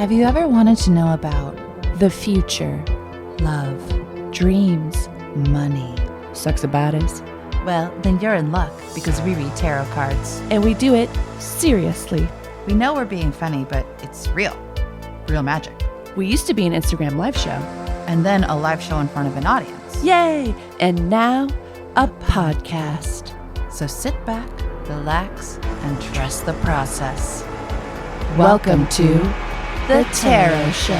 Have you ever wanted to know about the future, love, dreams, money, sex and bodies? Well, then you're in luck because we read tarot cards. And we do it seriously. We know we're being funny, but it's real. Real magic. We used to be an Instagram live show. And then a live show in front of an audience. Yay! And now, a podcast. So sit back, relax, and trust the process. Welcome to The Tarot Show.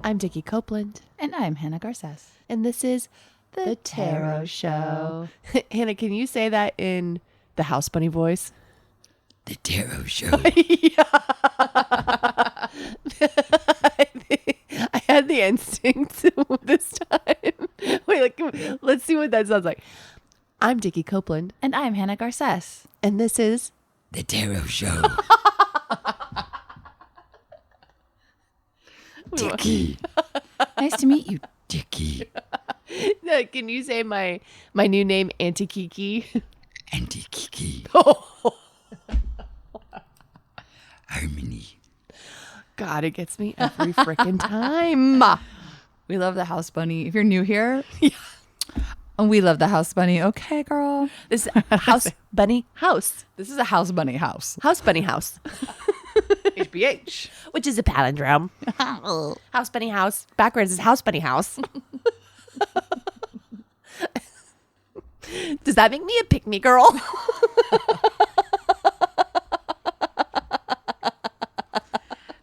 I'm Dickie Copeland. And I'm Hannah Garces. And this is The Tarot Show. Hannah, can you say that in the House Bunny voice? The Tarot Show. I had the instinct this time. Wait, let's see what that sounds like. I'm Dickie Copeland. And I'm Hannah Garces. And this is The Tarot Show. Dickie. Nice to meet you. Dickie. Can you say my new name, Auntie Kiki? Auntie Kiki. Oh. Harmony. God, it gets me every freaking time. We love the House Bunny. If you're new here, Yeah. we love the House Bunny. Okay, girl. This is House Bunny House. This is a House Bunny house. House Bunny House. HBH. Which is a palindrome. House Bunny House. Backwards is House Bunny House. Does that make me a pick-me girl?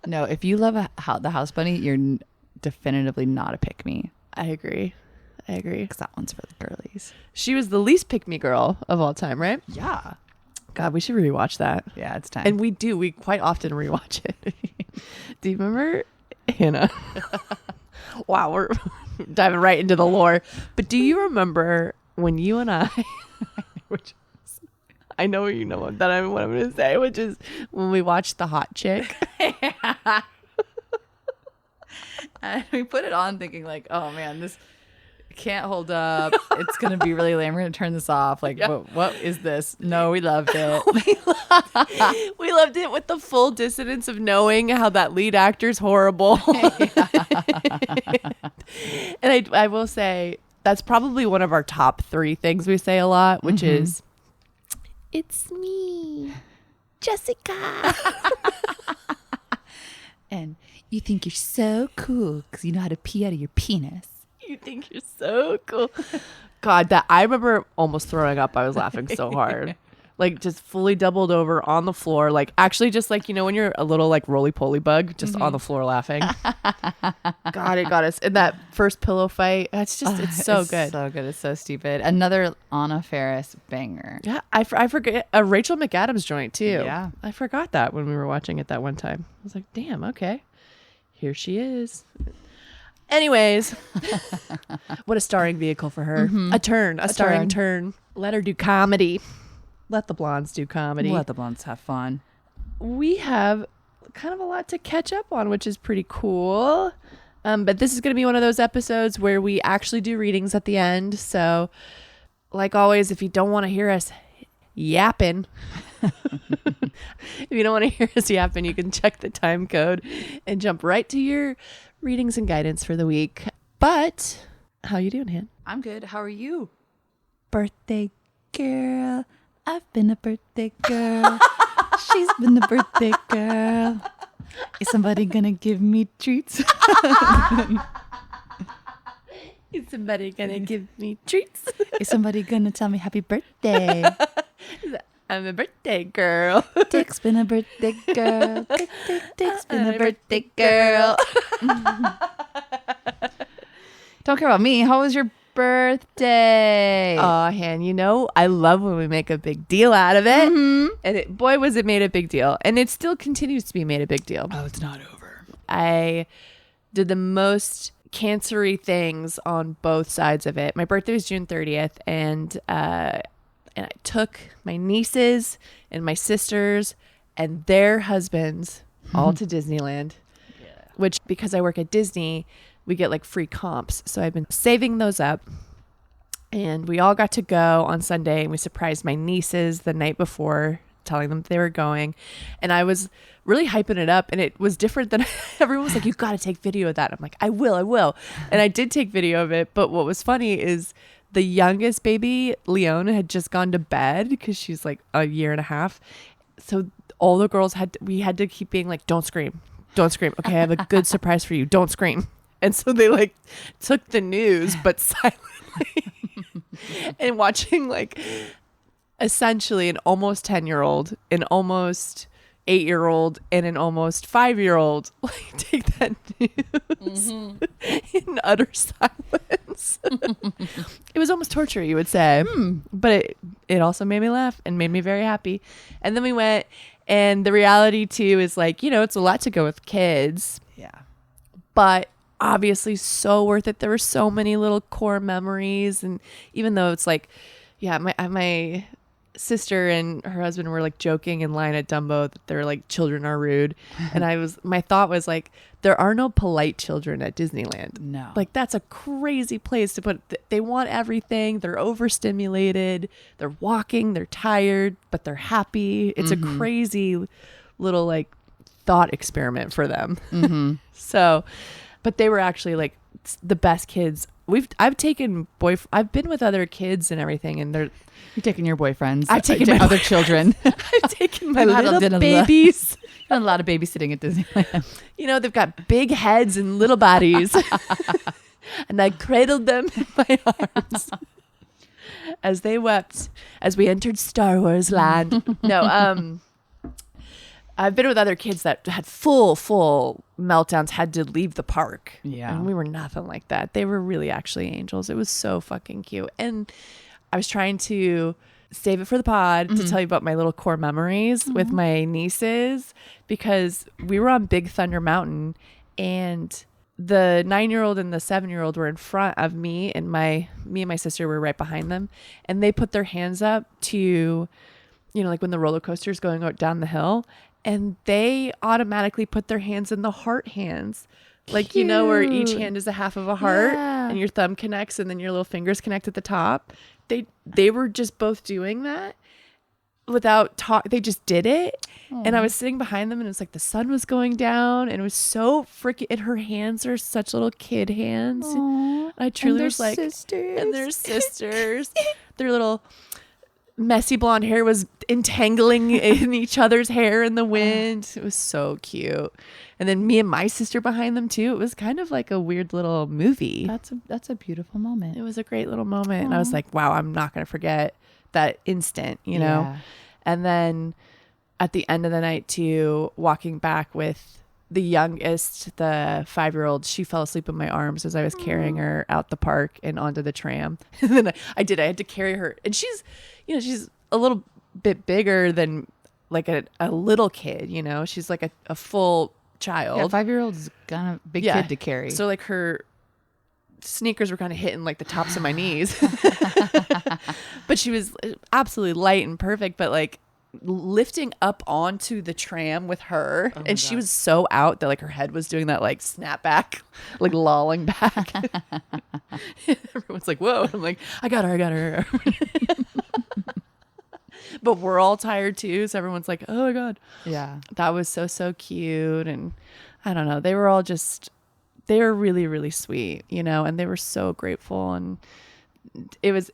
No, if you love the House Bunny, you're definitively not a pick-me. I agree. Because that one's for the girlies. She was the least pick-me girl of all time, right? Yeah. God, we should rewatch that. Yeah, it's time. And we do. We quite often rewatch it. Do you remember Hannah? Wow, we're diving right into the lore. But do you remember when you and I, which I know you know what I'm going to say, which is when we watched The Hot Chick. And we put it on thinking like, oh man, this can't hold up. It's going to be really lame. We're going to turn this off. Like, Yeah. what is this? No, we loved it. We loved it with the full dissonance of knowing how that lead actor's horrible. And I will say that's probably one of our top 3 things we say a lot, which is, it's me, Jessica. And you think you're so cool because you know how to pee out of your penis. You think you're so cool. God, that I remember almost throwing up. I was laughing so hard. Like just fully doubled over on the floor. Like actually just like, you know, when you're a little like roly-poly bug, just on the floor laughing. God, it got us. And that first pillow fight, it's just, it's so good. So good. It's so stupid. Another Anna Faris banger. Yeah, I forget a Rachel McAdams joint too. Yeah. I forgot that when we were watching it that one time. I was like, damn, okay. Here she is. Anyways, what a starring vehicle for her. A starring turn. Let her do comedy. Let the blondes do comedy. Let the blondes have fun. We have kind of a lot to catch up on, which is pretty cool. But this is going to be one of those episodes where we actually do readings at the end. So, like always, if you don't want to hear us yapping, if you don't want to hear us yapping, you can check the time code and jump right to your readings and guidance for the week. But how you doing, Han? I'm good. How are you? Birthday girl. I've been a birthday girl. She's been a birthday girl. Is somebody gonna give me treats? Is somebody gonna give me treats? Is somebody gonna tell me happy birthday? I'm a birthday girl. Dick's been a birthday girl. Dick's been a birthday girl. Don't care about me. How was your birthday? Oh, Han, you know, I love when we make a big deal out of it. And boy, was it made a big deal. And it still continues to be made a big deal. Oh, it's not over. I did the most cancery things on both sides of it. My birthday was June 30th, and I took my nieces and my sisters and their husbands all to Disneyland, which because I work at Disney, we get like free comps. So I've been saving those up. And we all got to go on Sunday, and we surprised my nieces the night before, telling them they were going. And I was really hyping it up, and it was different than everyone was like, you got to take video of that. I'm like, I will. And I did take video of it. But what was funny is the youngest baby, Leone, had just gone to bed because she's like a year and a half. So all the girls we had to keep being like, don't scream. Okay, I have a good surprise for you. Don't scream. And so they like took the news, but silently. And watching like essentially an almost 10-year-old, an almost 8-year-old, and an almost 5-year-old like take that news in utter silence. It was almost torture, you would say. But it also made me laugh and made me very happy. And then we went, and the reality too is like, it's a lot to go with kids. Yeah. But obviously so worth it. There were so many little core memories, and even though it's like, yeah, my sister and her husband were like joking in line at Dumbo that they're like, children are rude, and my thought was like, there are no polite children at Disneyland. No. Like, that's a crazy place to put. They want everything. They're overstimulated. They're walking. They're tired, but they're happy. It's a crazy little like thought experiment for them. So. But they were actually like the best kids. I've been with other kids and everything, and You're taking your boyfriends. I've taken my other children. I've taken my You've had little babies. Done a lot of babysitting at Disneyland. They've got big heads and little bodies, and I cradled them in my arms as they wept as we entered Star Wars land. No, I've been with other kids that had full meltdowns, had to leave the park. Yeah. And we were nothing like that. They were really actually angels. It was so fucking cute. And I was trying to save it for the pod to tell you about my little core memories with my nieces, because we were on Big Thunder Mountain, and the 9-year-old and the 7-year-old were in front of me, and me and my sister were right behind them. And they put their hands up to, like when the roller coaster is going down the hill. And they automatically put their hands in the heart hands. Like, Cute. where each hand is a half of a heart, Yeah. and your thumb connects, and then your little fingers connect at the top. They were just both doing that without talk. They just did it. And I was sitting behind them, and it was like the sun was going down, and it was so freaking, and her hands are such little kid hands. And I truly was like, and their sisters, their little messy blonde hair was entangling in each other's hair in the wind. It was so cute. And then me and my sister behind them too. It was kind of like a weird little movie. That's a beautiful moment. It was a great little moment. And I was like, wow, I'm not going to forget that instant, Yeah. And then at the end of the night too, walking back with the youngest, the 5-year-old, she fell asleep in my arms as I was carrying her out the park and onto the tram. And then I had to carry her, and she's a little bit bigger than like a little kid, she's like a full child. Yeah, 5-year-old is kind of big kid to carry. So like her sneakers were kind of hitting like the tops of my knees, but she was absolutely light and perfect, but like lifting up onto the tram with her, and she was so out that like her head was doing that like snap back, like lolling back. Everyone's like, whoa. I'm like, I got her. But we're all tired too, so everyone's like, oh my god. Yeah. That was so cute. And I don't know, they were all they were really, really sweet, and they were so grateful. And it was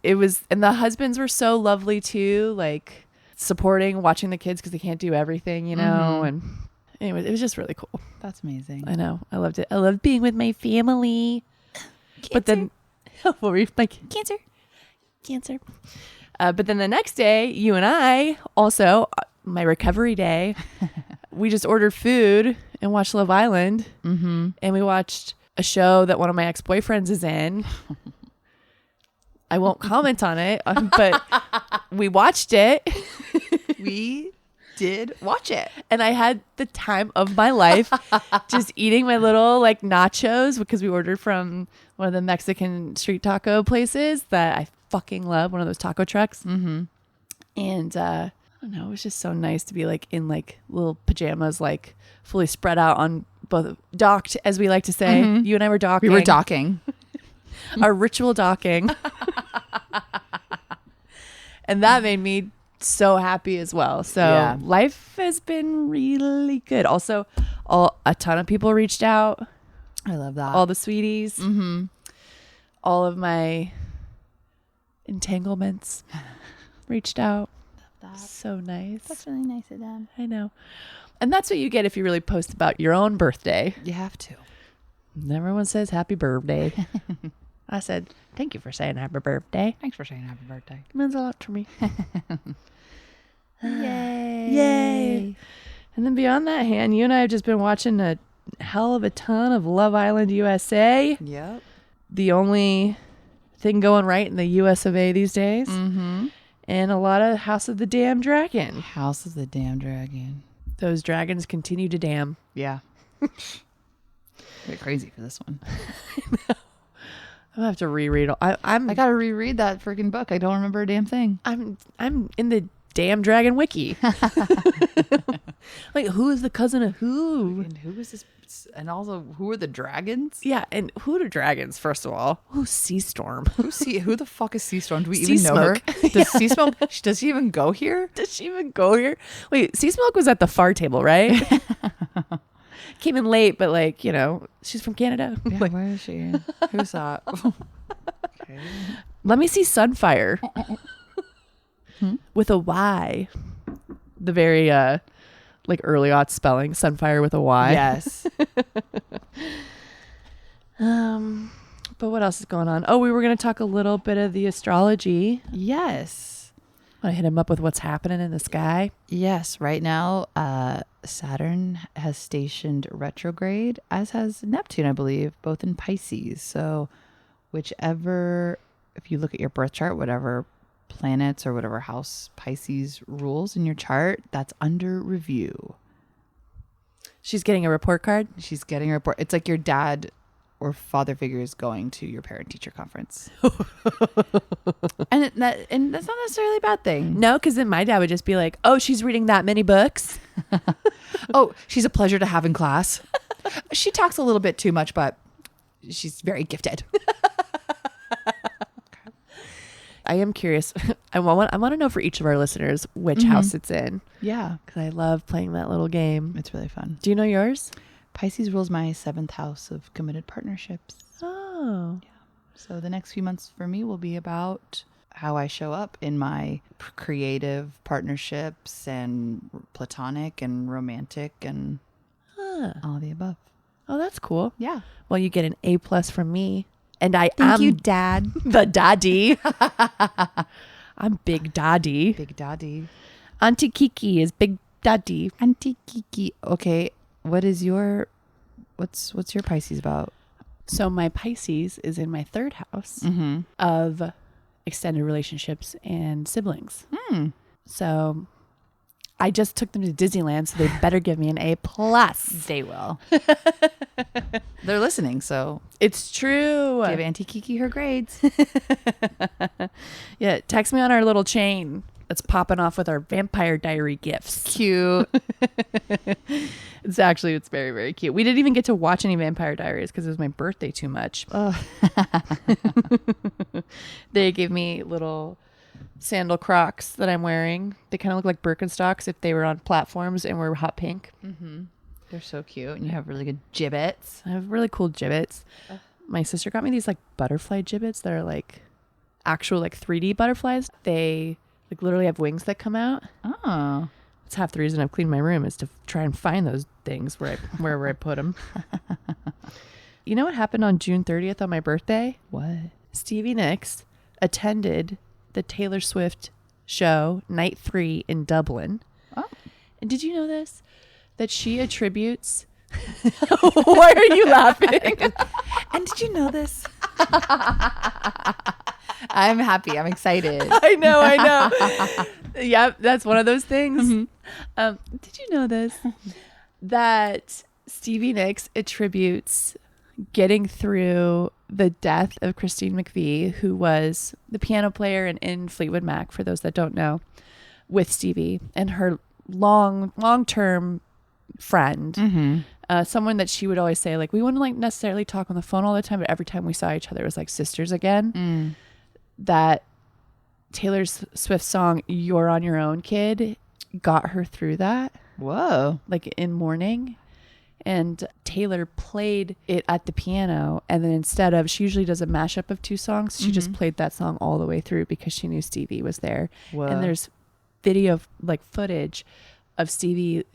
and the husbands were so lovely too, like supporting, watching the kids because they can't do everything, and anyway, it was just really cool. That's amazing. I know. I loved it. I loved being with my family. Cancer. But then what were you like? Cancer. But then the next day, you and I also, my recovery day, we just ordered food and watched Love Island. And we watched a show that one of my ex-boyfriends is in. I won't comment on it, but we watched it. We did watch it. And I had the time of my life just eating my little like nachos, because we ordered from one of the Mexican street taco places that I fucking love, one of those taco trucks. And I don't know, it was just so nice to be like in like little pajamas, like fully spread out on both, docked, as we like to say. You and I were docking. We were docking. Our ritual docking. And that made me so happy as well. So Yeah. life has been really good. Also, a ton of people reached out. I love that. All the sweeties. Mm-hmm. All of my entanglements reached out. that. So nice. That's really nice of them. I know. And that's what you get if you really post about your own birthday. You have to. Everyone says happy birthday. I said, thank you for saying happy birthday. Thanks for saying happy birthday. It means a lot to me. Yay. Yay. And then beyond that, Han, you and I have just been watching a hell of a ton of Love Island USA. Yep. The only thing going right in the US of A these days. Mm-hmm. And a lot of House of the Damn Dragon. House of the Damn Dragon. Those dragons continue to damn. Yeah. Get crazy for this one. I'm gonna have to reread. I gotta reread that freaking book. I don't remember a damn thing. I'm in the Damn Dragon Wiki. Like, who is the cousin of who? And who is this? And also, who are the dragons? Yeah, and who are dragons, first of all? Who's Sea Storm? Who the fuck is Sea Storm? Do we Sea even know her? Smoke. Does Sea Smoke? Does she even go here? Does she even go here? Wait, Sea Smoke was at the far table, right? Came in late, but like, you know, she's from Canada. Yeah, Like, where is she? Who's that? Okay. let me see Sunfire with a Y. The very like early aught spelling, Sunfire with a Y. Yes. But what else is going on? Oh, we were going to talk a little bit of the astrology. Yes. Want to hit him up with what's happening in the sky? Yes. Right now, Saturn has stationed retrograde, as has Neptune, I believe, both in Pisces. So whichever, if you look at your birth chart, whatever planets or whatever house Pisces rules in your chart, that's under review. She's getting a report card. She's getting a report. It's like your dad or father figure is going to your parent teacher conference. and that's not necessarily a bad thing. No, because then my dad would just be like, oh, she's reading that many books. Oh, she's a pleasure to have in class. She talks a little bit too much, but she's very gifted. I am curious. I want to know for each of our listeners which house it's in, Yeah. because I love playing that little game. It's really fun. Do you know yours? Pisces rules my 7th house of committed partnerships. Oh. So the next few months for me will be about how I show up in my creative partnerships and platonic and romantic and all the above. Oh, that's cool. Yeah. Well, you get an A+ from me. And I Thank am you, Dad. the daddy. I'm Big Daddy. Big Daddy. Auntie Kiki is Big Daddy. Auntie Kiki. Okay. What is your what's your Pisces about? So my Pisces is in my 3rd house of extended relationships and siblings. So I just took them to Disneyland, so they better give me an A+. They will. They're listening, so It's true. give Auntie Kiki her grades. Yeah, text me on our little chain that's popping off with our Vampire Diary gifts. Cute. It's very, very cute. We didn't even get to watch any Vampire Diaries because it was my birthday too much. They gave me little sandal Crocs that I'm wearing. They kind of look like Birkenstocks if they were on platforms and were hot pink. They're so cute, and you have really good gibbets. I have really cool gibbets. My sister got me these like butterfly gibbets that are like actual like 3D butterflies. They like literally have wings that come out. Oh. It's half the reason I've cleaned my room is to try and find those things wherever I put them. You know what happened on June 30th on my birthday? What? Stevie Nicks attended the Taylor Swift show night 3 in Dublin. Oh. And did you know this? That she attributes... Why are you laughing? And did you know this? I'm happy. I'm excited. I know. Yep, that's one of those things. Did you know this? That Stevie Nicks attributes getting through the death of Christine McVie, who was the piano player in Fleetwood Mac, for those that don't know, with Stevie, and her long-term friend. Someone that she would always say, like, we wouldn't like necessarily talk on the phone all the time, but every time we saw each other, it was like sisters again. That Taylor Swift's song "You're on Your Own, Kid" got her through that, Whoa. like in mourning. And Taylor played it at the piano, and then instead of, she usually does a mashup of two songs, she just played that song all the way through because she knew Stevie was there. Whoa. And there's video, like footage of Stevie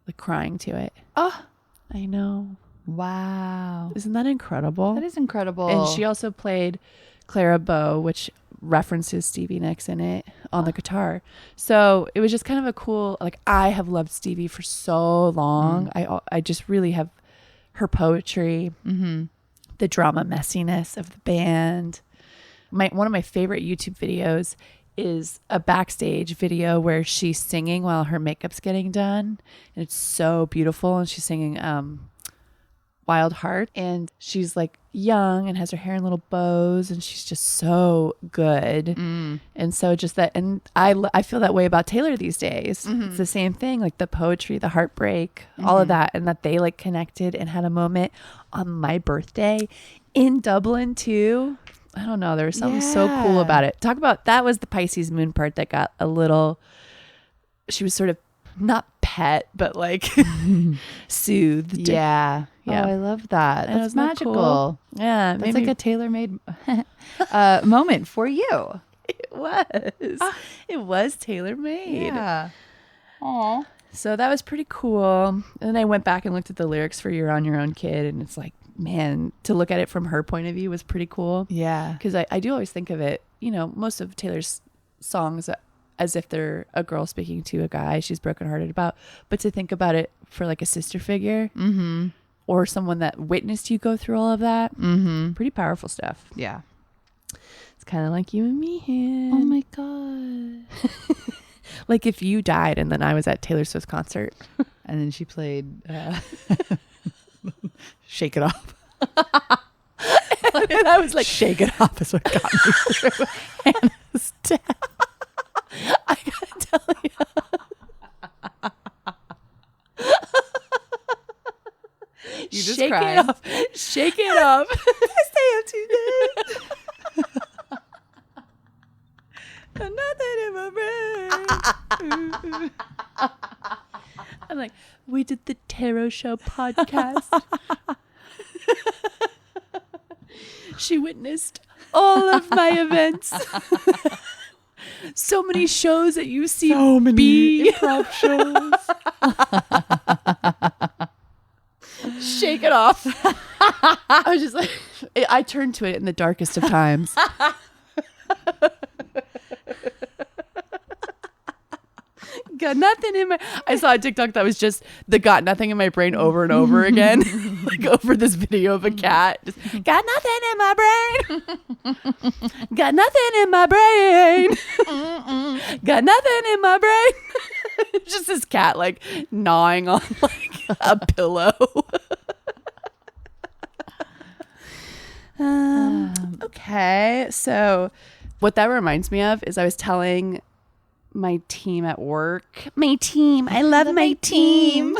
like crying to it. Oh, I know. Wow. Isn't that incredible? That is incredible. And she also played Clara Bow, which references Stevie Nicks in it on the guitar. So it was just kind of a cool, like, I have loved Stevie for so long. I just really have her poetry, the drama messiness of the band. One of my favorite YouTube videos is a backstage video where she's singing while her makeup's getting done. And it's so beautiful. And she's singing Wild Heart, and she's like young and has her hair in little bows, and she's just so good. And so just that, and I feel that way about Taylor these days. It's the same thing, like the poetry, the heartbreak, all of that, and that they like connected and had a moment on my birthday in Dublin too. I don't know, there was something so cool about it. Talk about, that was the Pisces moon part that got a little, she was sort of not pet, but like soothed. Yeah. Yeah. Oh, I love that. And That's isn't that magical. cool? Yeah. That's like a tailor-made moment for you. It was. It was tailor-made. Yeah. Aw. So that was pretty cool. And then I went back and looked at the lyrics for "You're on Your Own, Kid," and it's like, man, to look at it from her point of view was pretty cool. Yeah. Because I do always think of it, you know, most of Taylor's songs as if they're a girl speaking to a guy she's brokenhearted about. But to think about it for like a sister figure or someone that witnessed you go through all of that, pretty powerful stuff. Yeah. It's kind of like you and me, Han. Oh my God. Like if you died and then I was at Taylor Swift's concert. And then she played Shake It Off. And I was like, Shake It Off is what got me through Hannah's death. I gotta tell you. You just Shake cried. it off. Shake it off. I stay up too late. Nothing in my brain. I'm like, we did the Tarot Show podcast. She witnessed all of my events. So many shows at UCB. So many improv shows. Shake it off. I was just like, I turned to it in the darkest of times. Got nothing in my. I saw a TikTok that was just the "got nothing in my brain" over and over again, like over this video of a cat. Just, got nothing in my brain. Got nothing in my brain. Got nothing in my brain. Just this cat like gnawing on like a pillow. Okay, so what that reminds me of is I was telling my team at work. My team. I love my team.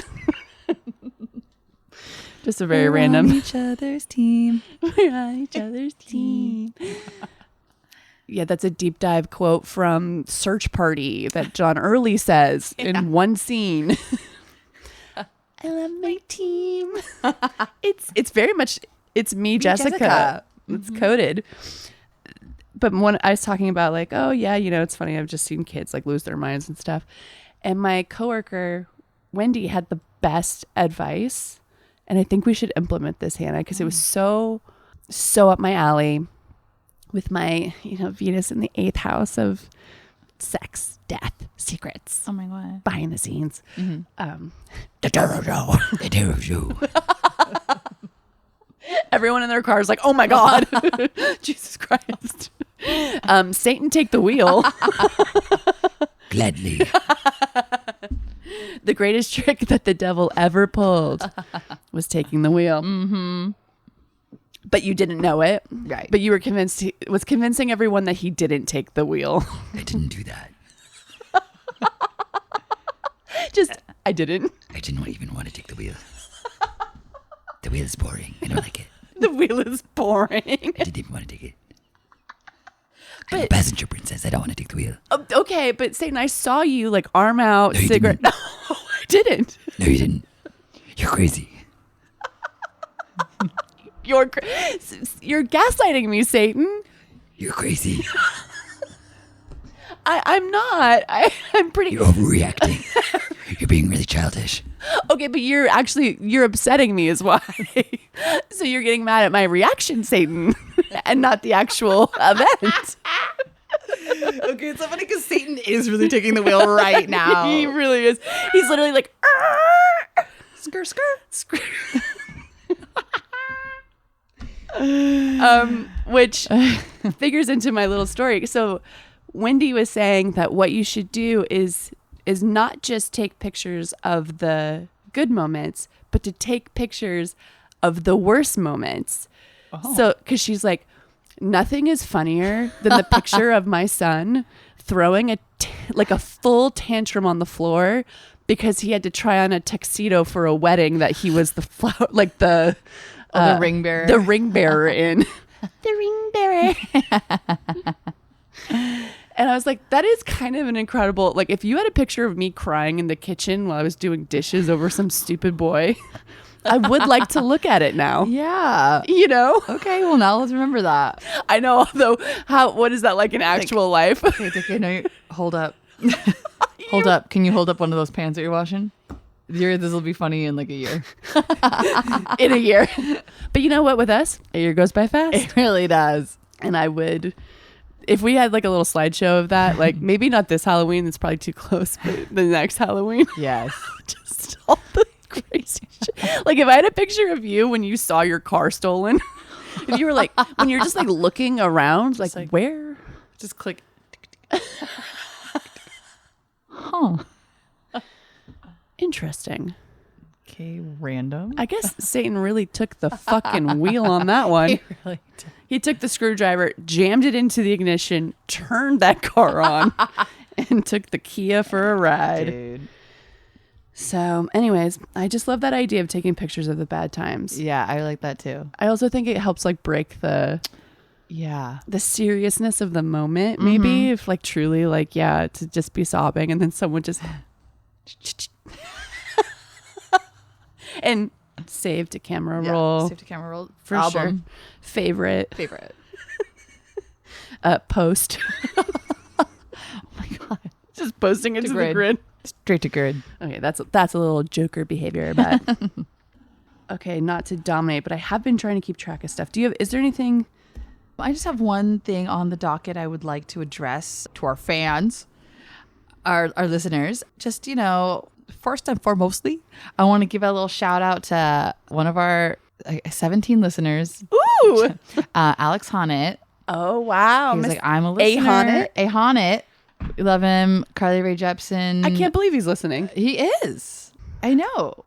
Just a very random. Each other's team. We're on each other's team. Yeah, that's a deep dive quote from Search Party that John Early says in one scene. I love my team. It's very much, it's me, Jessica. It's coded. But when I was talking about like, oh yeah, you know, it's funny, I've just seen kids like lose their minds and stuff. And my coworker, Wendy, had the best advice. And I think we should implement this, Hannah, because it was so up my alley with my, you know, Venus in the 8th house of sex, death, secrets, Oh my God. behind the scenes. The Tarot Show. The Tarot Show. Everyone in their car is like, oh my God, Jesus Christ. Satan, take the wheel. Gladly. The greatest trick that the devil ever pulled was taking the wheel. But you didn't know it. Right. But you were convinced, he was convincing everyone that he didn't take the wheel. I didn't do that. I didn't. I didn't even want to take the wheel. The wheel is boring. I don't like it. The wheel is boring. I didn't even want to take it. I'm a passenger, princess. I don't want to take the wheel. Okay, but Satan, I saw you like arm out, No, you cigarette. didn't. No, I didn't. No, you didn't. You're crazy. You're gaslighting me, Satan. You're crazy. I'm not. I'm pretty. You're overreacting. You're being really childish. Okay, but you're upsetting me is why. So you're getting mad at my reaction, Satan, and not the actual event. Okay, it's so funny because Satan is really taking the wheel right now. He really is. He's literally like, Skr, skr. which figures into my little story. So Wendy was saying that what you should do is not just take pictures of the good moments, but to take pictures of the worst moments. So, because she's like, nothing is funnier than the picture of my son throwing like a full tantrum on the floor because he had to try on a tuxedo for a wedding that he was the The ring bearer. the ring bearer in. The ring bearer. And I was like, that is kind of an incredible, like if you had a picture of me crying in the kitchen while I was doing dishes over some stupid boy, I would like to look at it now. Yeah. You know? Okay, well now let's remember that. I know, although what is that like in actual life? Okay, no, hold up. Hold up. Can you hold up one of those pans that you're washing? This will be funny in like a year. In a year. But you know what, with us, a year goes by fast. It really does. And I would, if we had like a little slideshow of that, like maybe not this Halloween, it's probably too close, but the next Halloween. Yes. Just all the crazy shit. Like if I had a picture of you when you saw your car stolen, if you were like, when you're just like looking around, like where? Just click. Huh. Interesting. Okay, random. I guess Satan really took the fucking wheel on that one. He really did. He took the screwdriver, jammed it into the ignition, turned that car on, and took the Kia for a ride. Dude. So, anyways, I just love that idea of taking pictures of the bad times. Yeah, I like that too. I also think it helps like break the seriousness of the moment, maybe, if like truly like, yeah, to just be sobbing and then someone just and save to camera roll. Save to camera roll. For Album. sure. Favorite. Post. Oh my God. Just posting it to the grid. Straight to grid. Okay, that's a little Joker behavior, but okay, not to dominate, but I have been trying to keep track of stuff. Is there anything? I just have one thing on the docket I would like to address to our fans, our listeners. Just, first and foremostly, I want to give a little shout out to one of our 17 listeners. Ooh. Alex Honnett. Oh, wow. He's like, I'm a listener. A Honnett. We love him. Carly Rae Jepsen. I can't believe he's listening. He is. I know.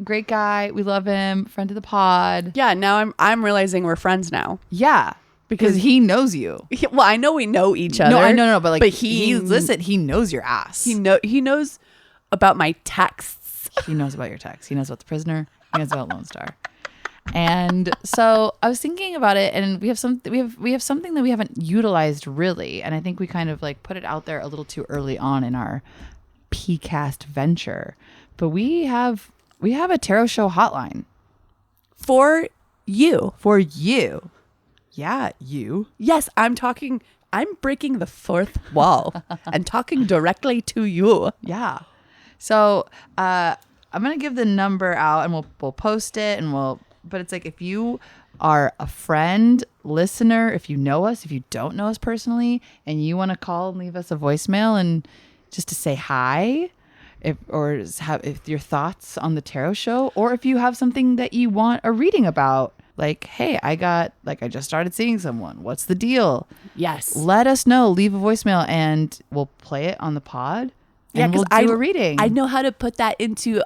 Great guy. We love him. Friend of the pod. Yeah, now I'm realizing we're friends now. Yeah. Because he knows you. Well, I know we know each other. No, I know, but like, he knows your ass. He knows about my texts. He knows about your texts. He knows about The Prisoner. He knows about Lone Star. And so I was thinking about it, and we have something that we haven't utilized really, and I think we kind of like put it out there a little too early on in our PCast venture. But we have a tarot show hotline For you. Yeah, you. Yes, I'm breaking the fourth wall and talking directly to you. Yeah. So I'm gonna give the number out, and we'll post it, but it's like, if you are a friend, listener, if you know us, if you don't know us personally, and you want to call and leave us a voicemail and just to say hi, if your thoughts on the tarot show, or if you have something that you want a reading about, like, hey, I just started seeing someone. What's the deal? Yes. Let us know. Leave a voicemail, and we'll play it on the pod. Yeah, and we'll do a reading. I know how to put that into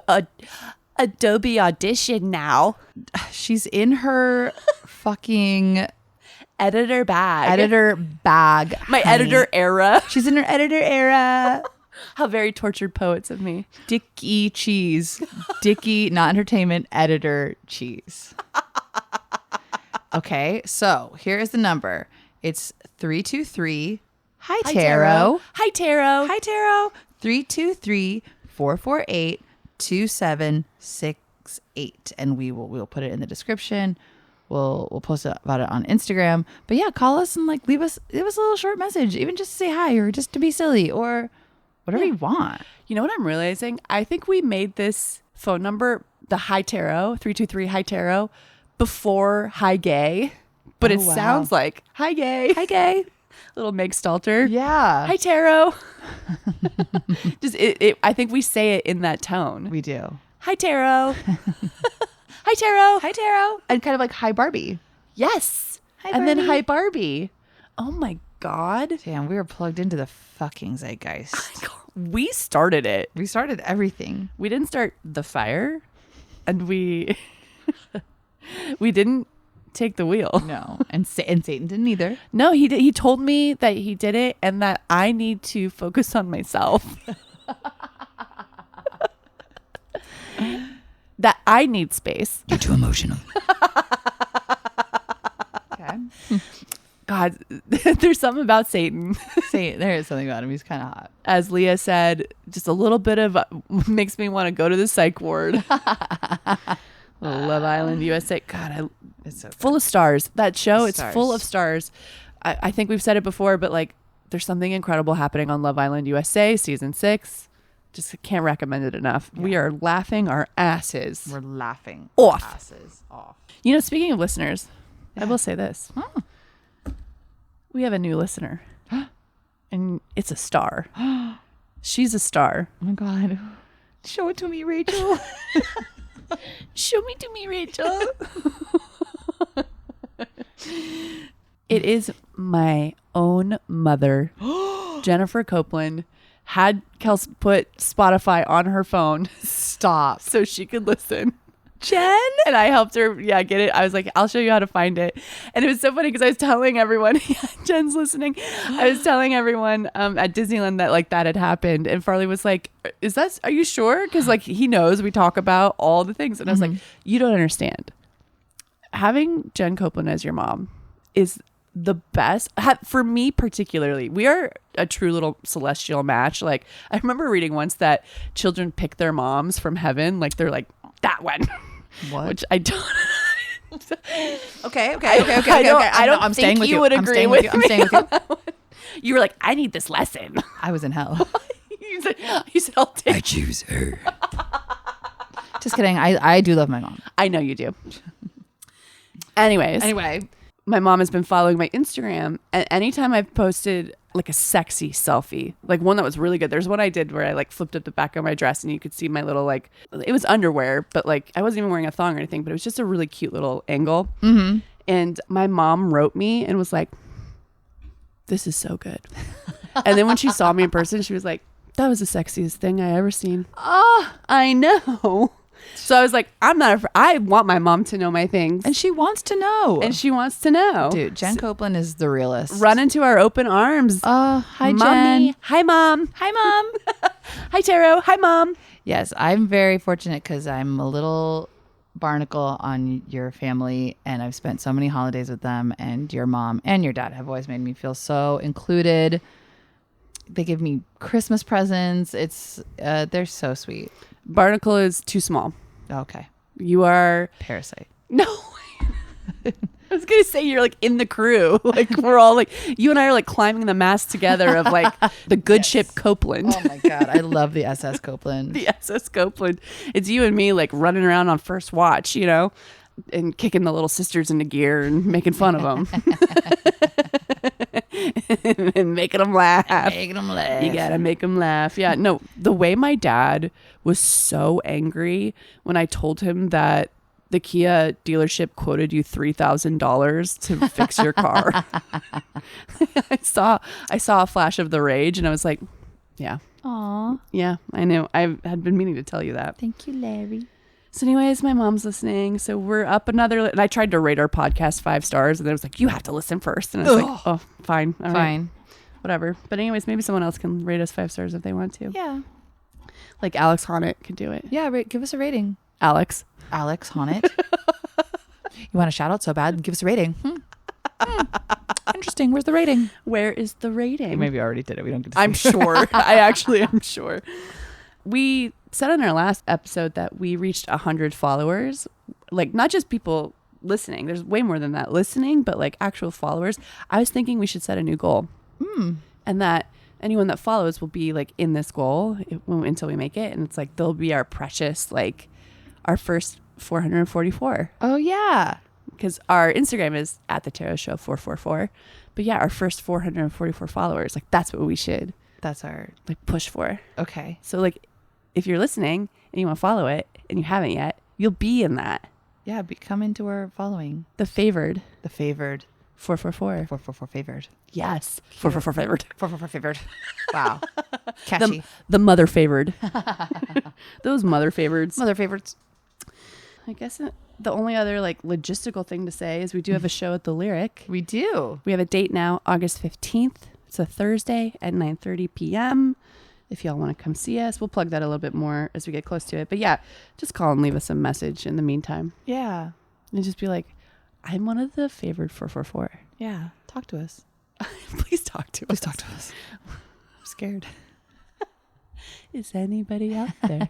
Adobe Audition now. She's in her fucking editor bag. honey. My editor era. She's in her editor era. How very tortured poets of me. Dickie Cheese. Dickie, not entertainment, editor Cheese. Okay, so here is the number. It's 323. Hi, Hi, Tarot. Hi, Tarot. Hi, Tarot. 323-448-2768. And we'll put it in the description. We'll post about it on Instagram. But yeah, call us and like leave us a little short message, even just to say hi or just to be silly or whatever you want. You know what I'm realizing? I think we made this phone number, the Hi Tarot, 323 Hi Tarot, before Hi Gay. But it wow. sounds like Hi Gay. Hi, gay. Little Meg Stalter. Yeah. Hi Tarot. Just I think we say it in that tone. We do. Hi Tarot. Hi Tarot. Hi, Tarot. And kind of like hi, Barbie. Yes. Hi, and then Barbie. Hi Barbie. Oh my God. Damn, we were plugged into the fucking zeitgeist. We started it. We started everything. We didn't start the fire, and we didn't take the wheel. No. And Satan didn't either. No, he did. He told me that he did it and that I need to focus on myself. That I need space. You're too emotional. Okay. God, there's something about Satan. There is something about him. He's kind of hot. As Leah said, just a little bit of makes me want to go to the psych ward. Love Island USA. God, It's so full of stars. That show, it's Stars. full of stars. I think we've said it before, but like there's something incredible happening on Love Island USA season 6. Just can't recommend it enough. Yeah. We are laughing our asses. We're laughing off. Asses off. You know, speaking of listeners, Yeah. I will say this. Oh. We have a new listener. And it's a star. She's a star. Oh my God. Show it to me, Rachel. Show me to me, Rachel. It is my own mother, Jennifer Copeland. Had Kels put Spotify on her phone. Stop. So she could listen. Jen? And I helped her, get it. I was like, I'll show you how to find it. And it was so funny because I was telling everyone, Jen's listening. I was telling everyone at Disneyland that like that had happened. And Farley was like, are you sure? Because like he knows we talk about all the things. And I was like, you don't understand. Having Jen Copeland as your mom is the best for me particularly. We are a true little celestial match. Like I remember reading once that children pick their moms from heaven. Like they're like that one. What? Which I don't. Okay. I'm staying with you. Would agree with me. I'm staying with you. You were like, I need this lesson. I was in hell. you said, I'll take. I choose her. Just kidding. I do love my mom. I know you do. Anyways. Anyway. My mom has been following my Instagram, and anytime I've posted like a sexy selfie, like one that was really good. There's one I did where I like flipped up the back of my dress and you could see my little like, it was underwear, but like I wasn't even wearing a thong or anything, but it was just a really cute little angle. Mm-hmm. And my mom wrote me and was like, this is so good. And then when she saw me in person, she was like, that was the sexiest thing I ever seen. Oh, I know. So I was like, I want my mom to know my things. And she wants to know. Dude, Jen Copeland is the realest. Run into our open arms. Hi, Mommy. Jen. Hi, Mom. Hi, Mom. Hi, Tarot. Hi, Mom. Yes, I'm very fortunate because I'm a little barnacle on your family, and I've spent so many holidays with them, and your mom and your dad have always made me feel so included. They give me Christmas presents. They're so sweet. Barnacle is too small. Okay. You are... Parasite. No. I was going to say you're like in the crew. Like we're all like, you and I are like climbing the mast together of like the good ship Copeland. Oh my God. I love the SS Copeland. The SS Copeland. It's you and me like running around on first watch, you know, and kicking the little sisters into gear and making fun of them. And making them laugh. You gotta make them laugh. Yeah, no, the way my dad was so angry when I told him that the Kia dealership quoted you $3,000 to fix your car. I saw a flash of the rage and I was like, yeah. Aw. Yeah, I know. I had been meaning to tell you that. Thank you, Larry. So anyways, my mom's listening. So we're up another, and I tried to rate our podcast 5 stars and it was like, you have to listen first. And I was like, oh, fine. All right. Whatever. But anyways, maybe someone else can rate us 5 stars if they want to. Yeah. Like Alex Honnett could do it. Yeah, give us a rating. Alex Honnett. You want a shout out so bad? Give us a rating. interesting. Where's the rating? Where is the rating? Maybe I already did it. We don't get to I'm see. sure. I actually am sure. We said in our last episode that we reached 100 followers. Like, not just people listening. There's way more than that listening, but like actual followers. I was thinking we should set a new goal. And that anyone that follows will be like in this goal until we make it. And it's like, they'll be our precious, like our first 444. Oh, yeah. Because our Instagram is at the Tarot Show 444. But yeah, our first 444 followers, like that's what we should That's our... like push for. Okay. So like if you're listening and you want to follow it and you haven't yet, you'll be in that. Yeah, come into our following. The favored The favored. 444. 444 favored. Yes. 444 favored. 444 favored. Wow. Catchy. The mother favored. Those mother favorites. Mother favorites. I guess the only other like logistical thing to say is we do have a show at the Lyric. We do. We have a date now, August 15th. It's a Thursday at 9:30 p.m. If y'all want to come see us, we'll plug that a little bit more as we get close to it. But yeah, just call and leave us a message in the meantime. Yeah. And just be like, I'm one of the favored 444. Yeah. Talk to us. Please talk to us. Please talk to us. I'm scared. Is anybody out there?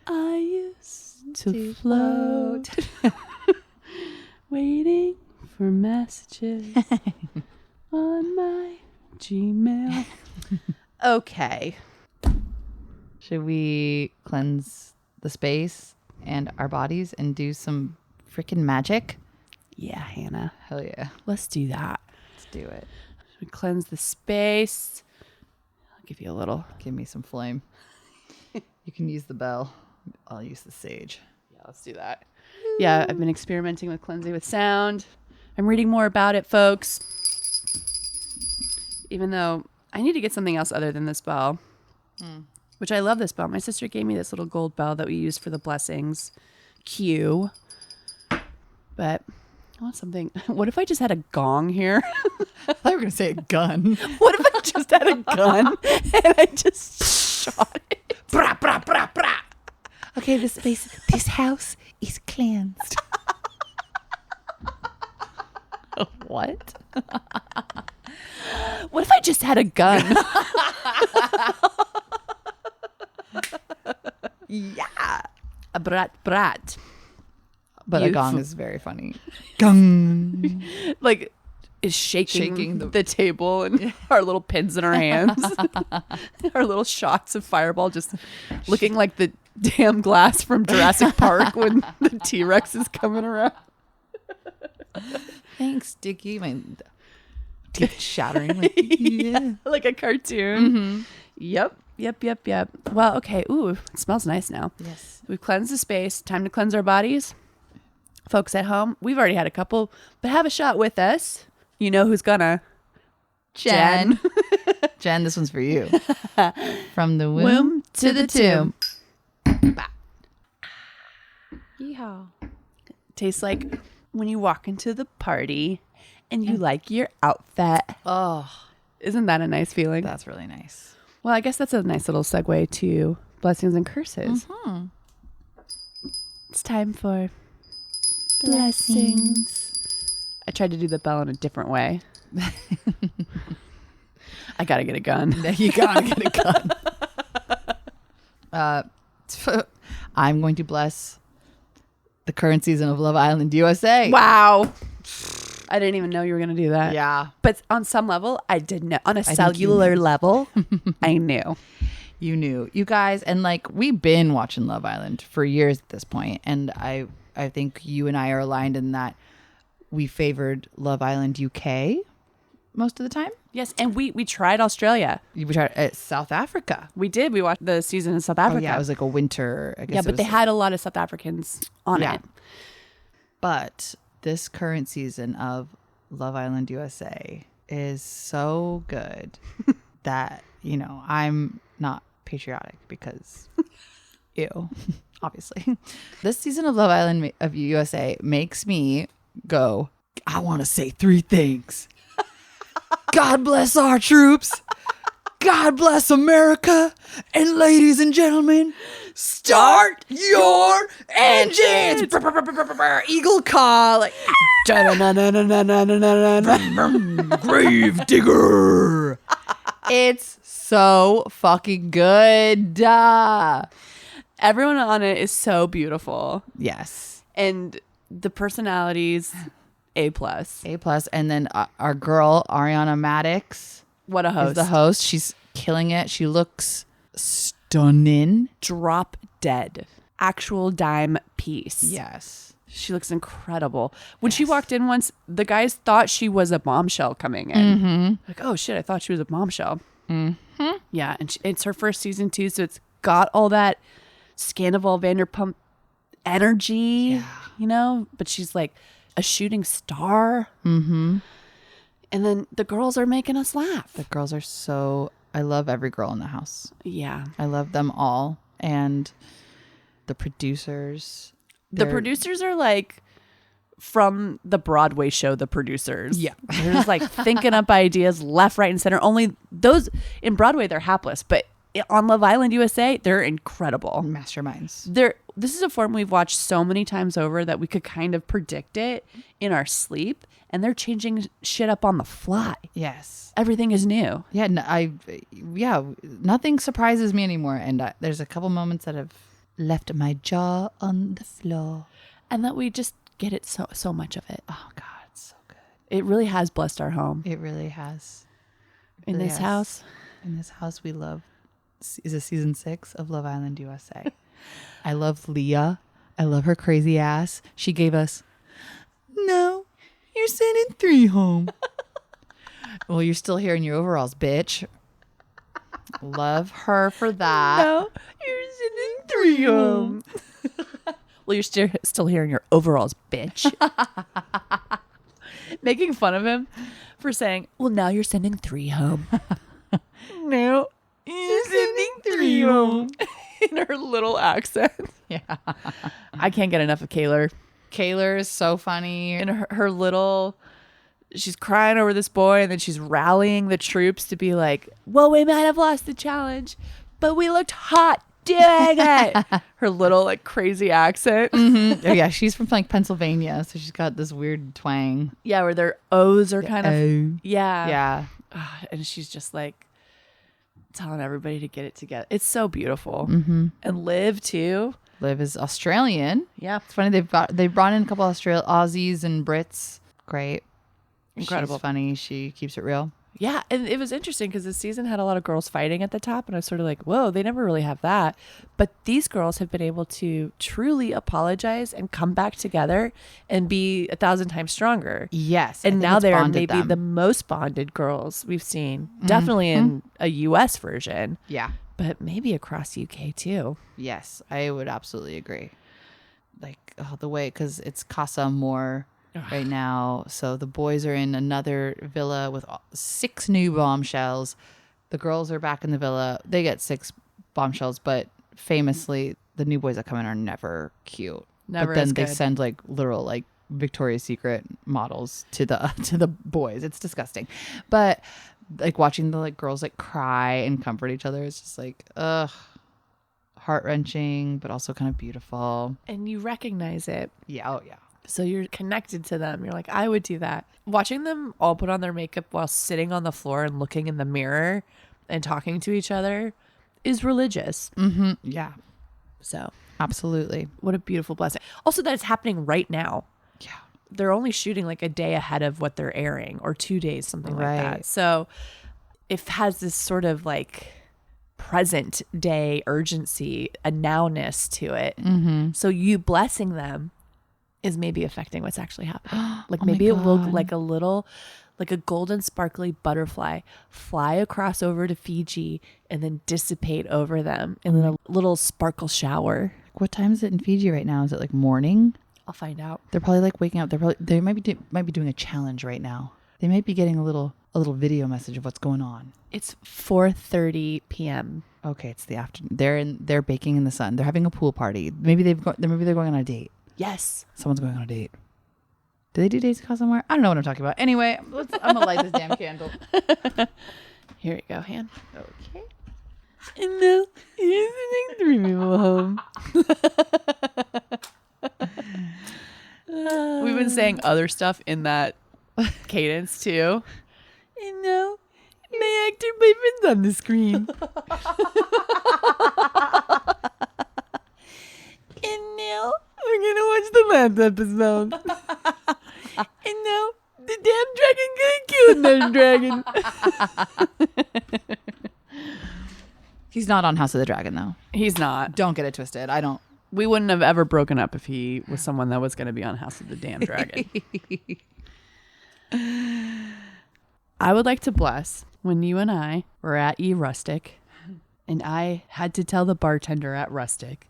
I used to float, waiting for messages on my Gmail. Okay. Should we cleanse the space and our bodies and do some freaking magic? Yeah, Hannah. Hell yeah. Let's do that. Let's do it. We cleanse the space. I'll give you a little. Give me some flame. You can use the bell. I'll use the sage. Yeah, let's do that. Yeah, I've been experimenting with cleansing with sound. I'm reading more about it, folks. Even though I need to get something else other than this bell, which I love this bell. My sister gave me this little gold bell that we use for the blessings. Q. But I want something. What if I just had a gong here? I thought you were going to say a gun. What if I just had a gun and I just shot it? Brah, brah, brah, brah. Okay, this house is cleansed. What? What if I just had a gun? Yeah. A brat. But You a gong f- is very funny. Gong. Like, is shaking Shaking the table and our little pins in our hands. Our little shots of Fireball just looking like the damn glass from Jurassic Park when the T-Rex is coming around. Thanks, Dickie. My teeth shattering. Like, yeah. Like a cartoon. Yep. Well, okay. Ooh, it smells nice now. Yes. We've cleansed the space. Time to cleanse our bodies. Folks at home, we've already had a couple, but have a shot with us. You know who's gonna. Jen. Jen, this one's for you. From the womb to the tomb. Yeehaw. Tastes like when you walk into the party and you like your outfit. Oh, Isn't that a nice feeling? that's really nice. Well, I guess that's a nice little segue to blessings and curses. It's time for blessings. I tried to do the bell in a different way. I gotta get a gun. You gotta get a gun. I'm going to bless the current season of Love Island USA. Wow. I didn't even know you were gonna do that. Yeah. But on some level, I did know. On a think you cellular level, I knew. You knew. You guys, and like we've been watching Love Island for years at this point, and I think you and I are aligned in that we favored Love Island UK most of the time. Yes, and we tried Australia. We tried South Africa. We did. We watched the season in South Oh Africa. yeah, it was like a winter. I guess yeah, it but was they like- had a lot of South Africans on Yeah. it. But this current season of Love Island USA is so good that, you know, I'm not patriotic because, ew, obviously. This season of Love Island of USA makes me go, I want to say three things. God bless our troops. God bless America. And ladies and gentlemen, Start your engines. Eagle call. Like, grave digger. It's so fucking good. Everyone on it is so beautiful. Yes. And the personalities, A+. A+. And then our girl, Ariana Madix, What a host. is the host. She's killing it. She looks stunning. Drop dead. Actual dime piece. Yes. She looks incredible. When she walked in once, the guys thought she was a bombshell coming in. Like, oh shit, I thought she was a bombshell. Yeah, and it's her first season too, so it's got all that Scandival Vanderpump energy, you know? But she's like a shooting star. And then the girls are making us laugh. The girls are so... I love every girl in the house. Yeah. I love them all. And the producers... The producers are like from the Broadway show, The Producers. Yeah. They're just like thinking up ideas left, right, and center. Only those in Broadway, they're hapless. But on Love Island USA, they're incredible. Masterminds. This is a form we've watched so many times over that we could kind of predict it in our sleep. And they're changing shit up on the fly. Yes. Everything is new. Yeah, nothing surprises me anymore. And there's a couple moments that have left my jaw on the floor. And that we just get it so much of it. Oh, God, it's so good. It really has blessed our home. It really has. It In really this has. house. In this house, we love... Is it season 6 of Love Island USA? I love Leah. I love her crazy ass. She gave us... No, you're sending 3 home. Well, you're still here in your overalls, bitch. Love her for that. No, you're sending 3 home. Well, you're still here in your overalls, bitch. Making fun of him for saying, well, now you're sending 3 home. No, you're sending 3 home. In her little accent. Yeah. I can't get enough of Kaylor. Kaylor is so funny. And her little... She's crying over this boy, and then she's rallying the troops to be like, well, we might have lost the challenge, but we looked hot doing it. Her little like crazy accent. Oh, yeah, she's from like Pennsylvania, so she's got this weird twang. Yeah, where their O's are kind of... Yeah. Yeah. And she's just like telling everybody to get it together. It's so beautiful. And Liv too. Liv is Australian. Yeah. It's funny they brought in a couple Aussies and Brits. Great. Incredible. She's funny. She keeps it real. Yeah, and it was interesting because this season had a lot of girls fighting at the top, and I was sort of like, whoa, they never really have that. But these girls have been able to truly apologize and come back together and be 1,000 times stronger. Yes. And now it's they are bonded maybe them. the most bonded girls we've seen. Definitely in a US version, Yeah. but maybe across UK too. Yes, I would absolutely agree. Like the way, because it's Casa Amor right now. So the boys are in another villa with 6 new bombshells. The girls are back in the villa. They get 6 bombshells, but famously, the new boys that come in are never cute. Never But then as they good. send like literal like Victoria's Secret models to the boys. It's disgusting. But like watching the like girls like cry and comfort each other is just like heart-wrenching, but also kind of beautiful. And you recognize it. Yeah. Oh yeah. So you're connected to them. You're like, I would do that. Watching them all put on their makeup while sitting on the floor and looking in the mirror and talking to each other is religious. Yeah. So Absolutely. what a beautiful blessing. Also that it's happening right now. Yeah. They're only shooting like a day ahead of what they're airing, or 2 days, something like Right. that. So it has this sort of like present day urgency, a nowness to it. So you blessing them is maybe affecting what's actually happening. Like maybe it will like a little, like a golden sparkly butterfly fly across over to Fiji and then dissipate over them in a little sparkle shower. What time is it in Fiji right now? Is it like morning? I'll find out. They're probably like waking up. They might be doing a challenge right now. They might be getting a little video message of what's going on. It's 4:30 p.m. Okay, it's the afternoon. They're baking in the sun. They're having a pool party. Maybe they're going on a date. Yes. Someone's going on a date. Do they do dates in somewhere? I don't know what I'm talking about. Anyway, I'm gonna light this damn candle. Here you go, Han. Okay. And now here's the next three people home. We've been saying other stuff in that cadence too. And now my actor boyfriend's on the screen. And now we're gonna watch the last episode. And now the damn dragon gonna kill another dragon. He's not on House of the Dragon though. He's not. Don't get it twisted. I don't. We wouldn't have ever broken up if he was someone that was going to be on House of the Damn Dragon. I would like to bless when you and I were at E Rustic, and I had to tell the bartender at Rustic.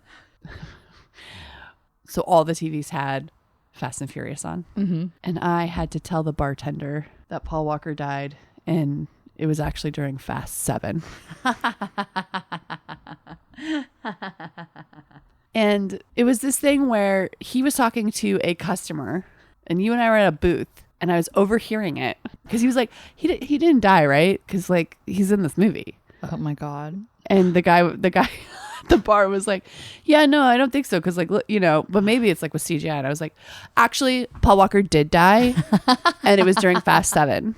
So all the TVs had Fast and Furious on. Mm-hmm. And I had to tell the bartender that Paul Walker died, and it was actually during Fast 7. And it was this thing where he was talking to a customer, and you and I were at a booth, and I was overhearing it because he was like, he didn't die, right? Because like he's in this movie. Oh my God. And the guy at the bar was like, yeah, no, I don't think so. Because like, you know, but maybe it's like with CGI. And I was like, actually, Paul Walker did die. And it was during Fast 7.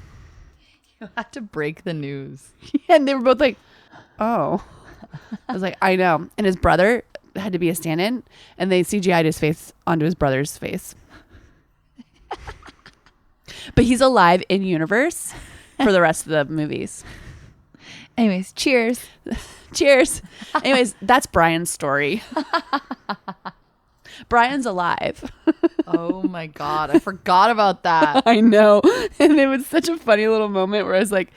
You had to break the news. And they were both like, oh. I was like, I know. And his brother had to be a stand-in, and they CGI'd his face onto his brother's face. But he's alive in universe for the rest of the movies. Anyways, cheers. Cheers. Anyways, that's Brian's story. Brian's alive. Oh my God. I forgot about that. I know. And it was such a funny little moment where I was like,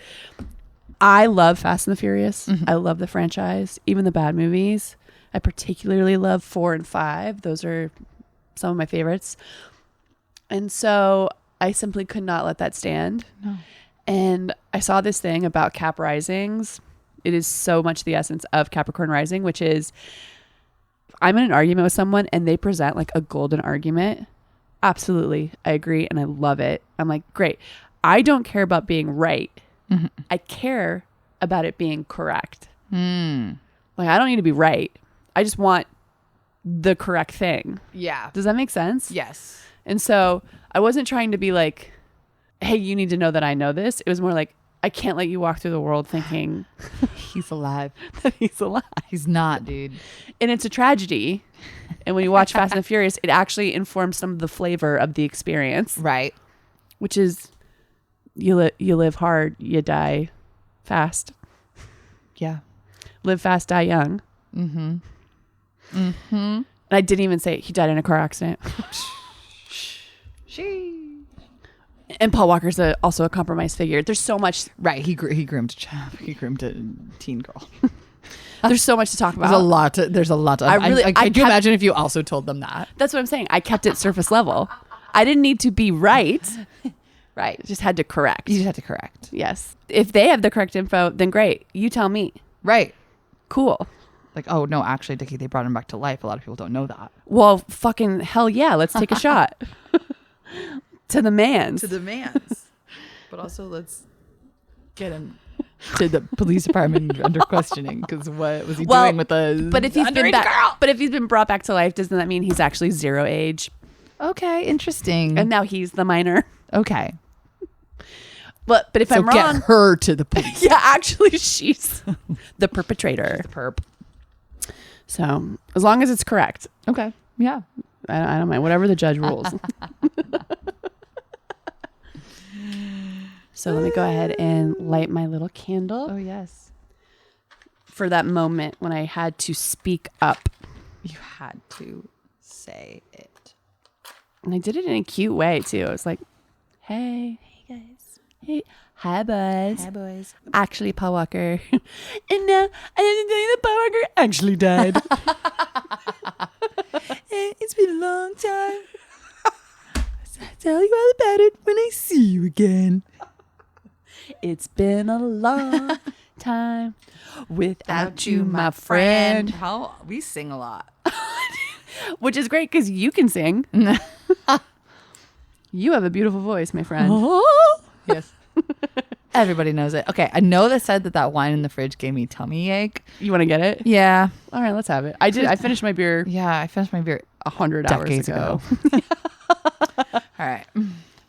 I love Fast and the Furious. Mm-hmm. I love the franchise, even the bad movies. I particularly love 4 and 5. Those are some of my favorites. And so I simply could not let that stand. No. And I saw this thing about Cap Risings. It is so much the essence of Capricorn Rising, which is I'm in an argument with someone and they present like a golden argument. Absolutely. I agree. And I love it. I'm like, great. I don't care about being right. Mm-hmm. I care about it being correct. Mm. Like, I don't need to be right. I just want the correct thing. Yeah. Does that make sense? Yes. And so I wasn't trying to be like, hey, you need to know that I know this. It was more like, I can't let you walk through the world thinking he's alive. that he's alive. He's not, dude. And it's a tragedy. And when you watch Fast and the Furious, it actually informs some of the flavor of the experience. Right. Which is you live hard, you die fast. Yeah. Live fast, die young. Mm-hmm. Mm-hmm. And I didn't even say it. He died in a car accident. And Paul Walker's also a compromised figure. There's so much. Right. He groomed a teen girl. There's so much to talk about. There's a lot. Could you imagine if you also told them that? That's what I'm saying. I kept it surface level. I didn't need to be right. Right. Just had to correct. You just had to correct. Yes. If they have the correct info, then great. You tell me. Right. Cool. Like, oh, no, actually, Dickie, they brought him back to life. A lot of people don't know that. Well, fucking hell yeah. Let's take a shot. To the mans. But also, let's get him to the police department under questioning, because what was he doing with the but if he's been brought back to life, doesn't that mean he's actually 0 age? Okay, interesting. And now he's the minor. Okay. But if I'm wrong, get her to the police. Yeah, actually, she's the perpetrator. The perp. So as long as it's correct. Okay. Yeah. I don't mind. Whatever the judge rules. So let me go ahead and light my little candle. Oh, yes. For that moment when I had to speak up. You had to say it. And I did it in a cute way, too. I was like, hey. Hey, guys. Hey. Hi, boys. Hi, boys. Actually, Paul Walker. And now I have to tell you that Paul Walker actually died. It's been a long time. I'll tell you all about it when I see you again. It's been a long time without you, my friend. How we sing a lot. Which is great because you can sing. You have a beautiful voice, my friend. Yes. Everybody knows it. Okay, I know that said that wine in the fridge gave me tummy ache. You want to get it? Yeah. All right, let's have it. I finished my beer Yeah, I finished my beer 100 hours decades ago. All right.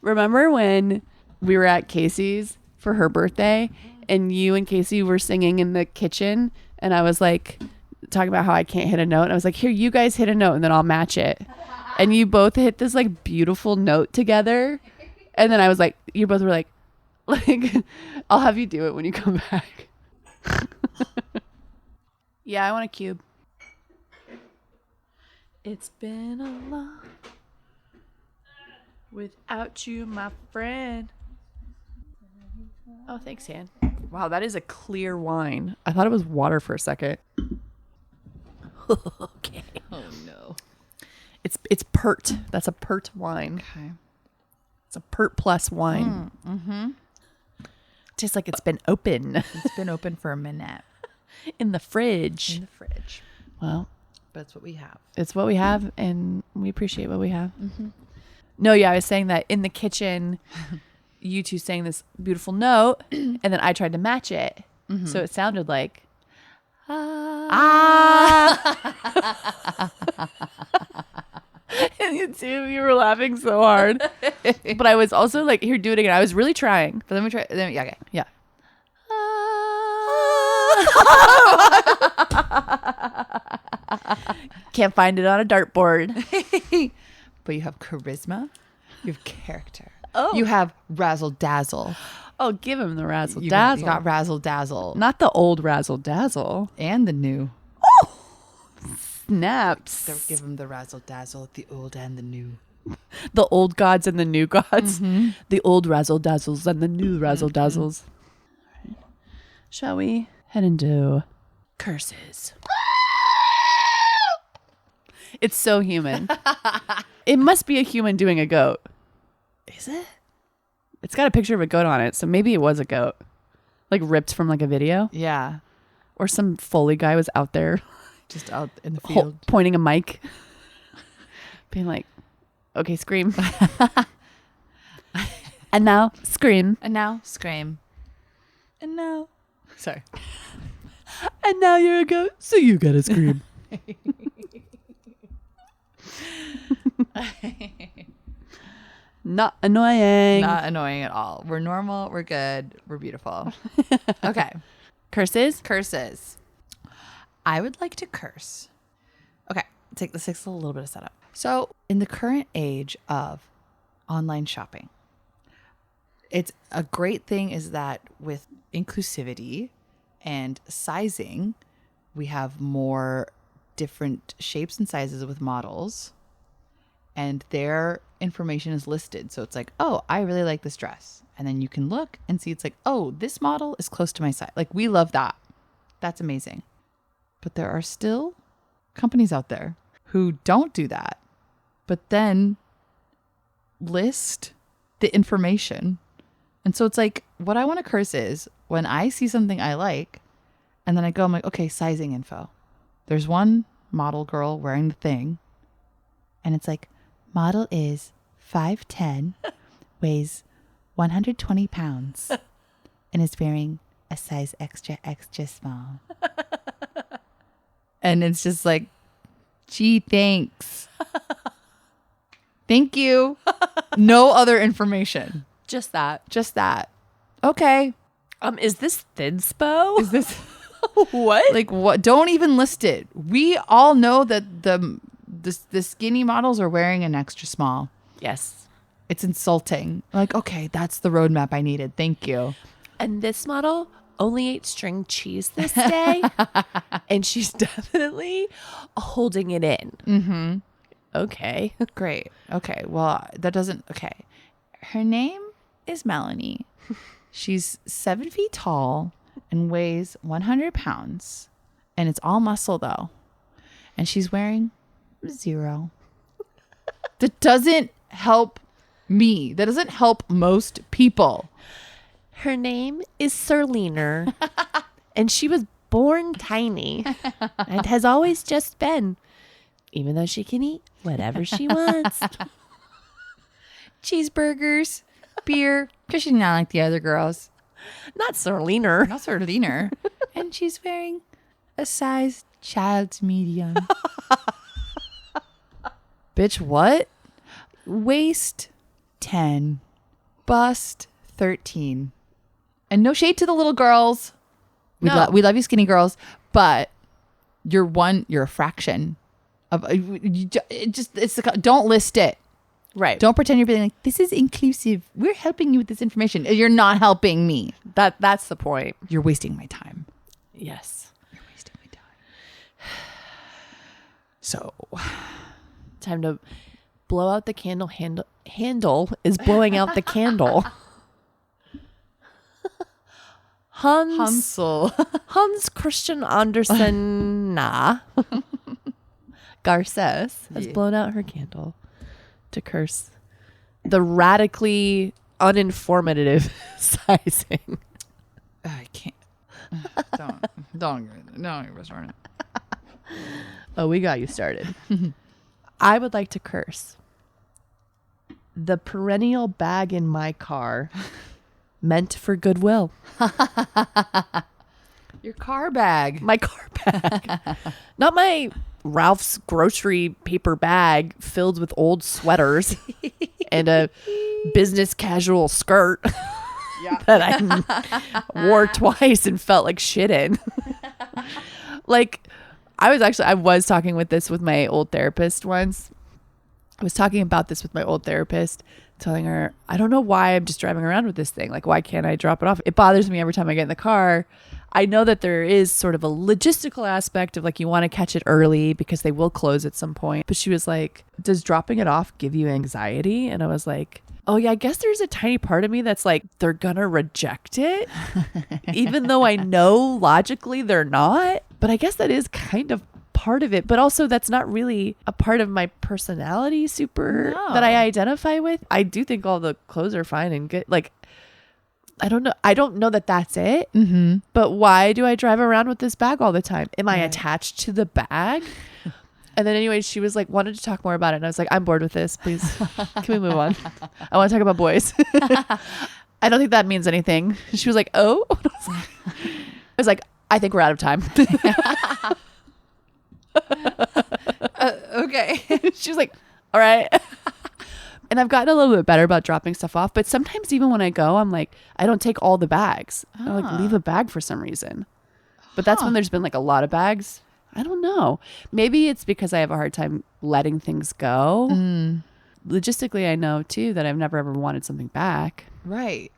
Remember when we were at Casey's for her birthday and you and Casey were singing in the kitchen and I was like talking about how I can't hit a note and I was like, here, you guys hit a note and then I'll match it. And you both hit this like beautiful note together. And then I was like, you both were like, I'll have you do it when you come back. Yeah, I want a cube. It's been a long without you, my friend. Oh, thanks, Han. Wow, that is a clear wine. I thought it was water for a second. Okay. Oh no. It's pert. That's a pert wine. Okay. It's a pert plus wine. Tastes like it's been open It's been open for a minute in the fridge. in the fridge. Well, But it's what we have. it's what we have, and we appreciate what we have. No, yeah, I was saying that in the kitchen, you two sang this beautiful note, and then I tried to match it, so it sounded like and you two, you were laughing so hard, but I was also like, here, do it again. I was really trying. But then we try. Then yeah, okay. Yeah. Can't find it on a dartboard. But you have charisma. You have character. Oh. You have razzle dazzle. Oh, give him the razzle You dazzle. got razzle dazzle. Not the old razzle dazzle. And the new. Snaps. So give them the razzle dazzle, the old and the new. The old gods and the new gods. The old razzle dazzles and the new razzle dazzles. Right. Shall we head into curses? It's so human. It must be a human doing a goat. Is it? It's got a picture of a goat on it, so maybe it was a goat. Like ripped from like a video. Yeah. Or some Foley guy was out there Just out in the field. pointing a mic. Being like, okay, scream. And now, scream. And now scream. And now. Sorry. And now you're a goat, so you gotta scream. Not annoying. Not annoying at all. We're normal. We're good. We're beautiful. Okay. Curses? Curses. I would like to curse. Okay. This takes a little bit of setup. So, in the current age of online shopping, it's a great thing is that with inclusivity and sizing, we have more different shapes and sizes with models, and their information is listed. So it's like, oh, I really like this dress. And then you can look and see it's like, oh, this model is close to my size. Like, we love that. That's amazing. But there are still companies out there who don't do that, but then list the information. And so it's like, what I want to curse is when I see something I like, and then I go, I'm like, okay, sizing info. There's one model girl wearing the thing, and it's like, model is 5'10", weighs 120 pounds, and is wearing a size extra, extra small. And it's just like, gee, thanks. Thank you. No other information. Just that. Just that. Okay. Is this Thinspo? Is this what? like what? Don't even list it. We all know that the skinny models are wearing an extra small. Yes. It's insulting. Like, okay, that's the roadmap I needed. Thank you. And this model only ate string cheese this day. And she's definitely holding it in. Mm-hmm. Okay. Great. Okay. Well, that doesn't. Okay. Her name is Melanie. She's 7 feet tall and weighs 100 pounds. And it's all muscle, though. And she's wearing 0. That doesn't help me. That doesn't help most people. Her name is Serliner. And she was born tiny. And has always just been. Even though she can eat whatever she wants. Cheeseburgers, beer, because she's not like the other girls. Not Serliner. Not sort of leaner. And she's wearing a size child's medium. Bitch, what? Waist 10, bust 13. And no shade to the little girls. No. We love you skinny girls, but you're a fraction of don't list it. Right. Don't pretend you're being like, this is inclusive. We're helping you with this information. You're not helping me. That's the point. You're wasting my time. Yes. You're wasting my time. So, Time to blow out the candle. Handle is blowing out the candle. Hans Christian Andersen Garces has blown out her candle to curse the radically uninformative sizing. I can't. Don't get me started. Oh, we got you started. I would like to curse the perennial bag in my car meant for Goodwill. Your car bag. My car bag. Not my Ralph's grocery paper bag filled with old sweaters and a business casual skirt that I wore twice and felt like shit in. Like, I was talking with my old therapist once. I was talking about this with my old therapist, telling her, I don't know why I'm just driving around with this thing. Like, why can't I drop it off? It bothers me every time I get in the car. I know that there is sort of a logistical aspect of like, you want to catch it early because they will close at some point. But she was like, does dropping it off give you anxiety? And I was like, oh yeah, I guess there's a tiny part of me that's like, they're gonna reject it, even though I know logically they're not. But I guess that is kind of part of it. But also that's not really a part of my personality that I identify with. I do think all the clothes are fine and good. Like, I don't know. I don't know that that's it. Mm-hmm. But why do I drive around with this bag all the time? Am I attached to the bag? And then anyway, she was like, wanted to talk more about it. And I was like, I'm bored with this. Please, can we move on? I want to talk about boys. I don't think that means anything. She was like, oh. I was like, I think we're out of time. Okay. She was like, all right. And I've gotten a little bit better about dropping stuff off. But sometimes even when I go, I'm like, I don't take all the bags. I like leave a bag for some reason. But that's when there's been like a lot of bags. I don't know. Maybe it's because I have a hard time letting things go. Logistically, I know too that I've never ever wanted something back. Right.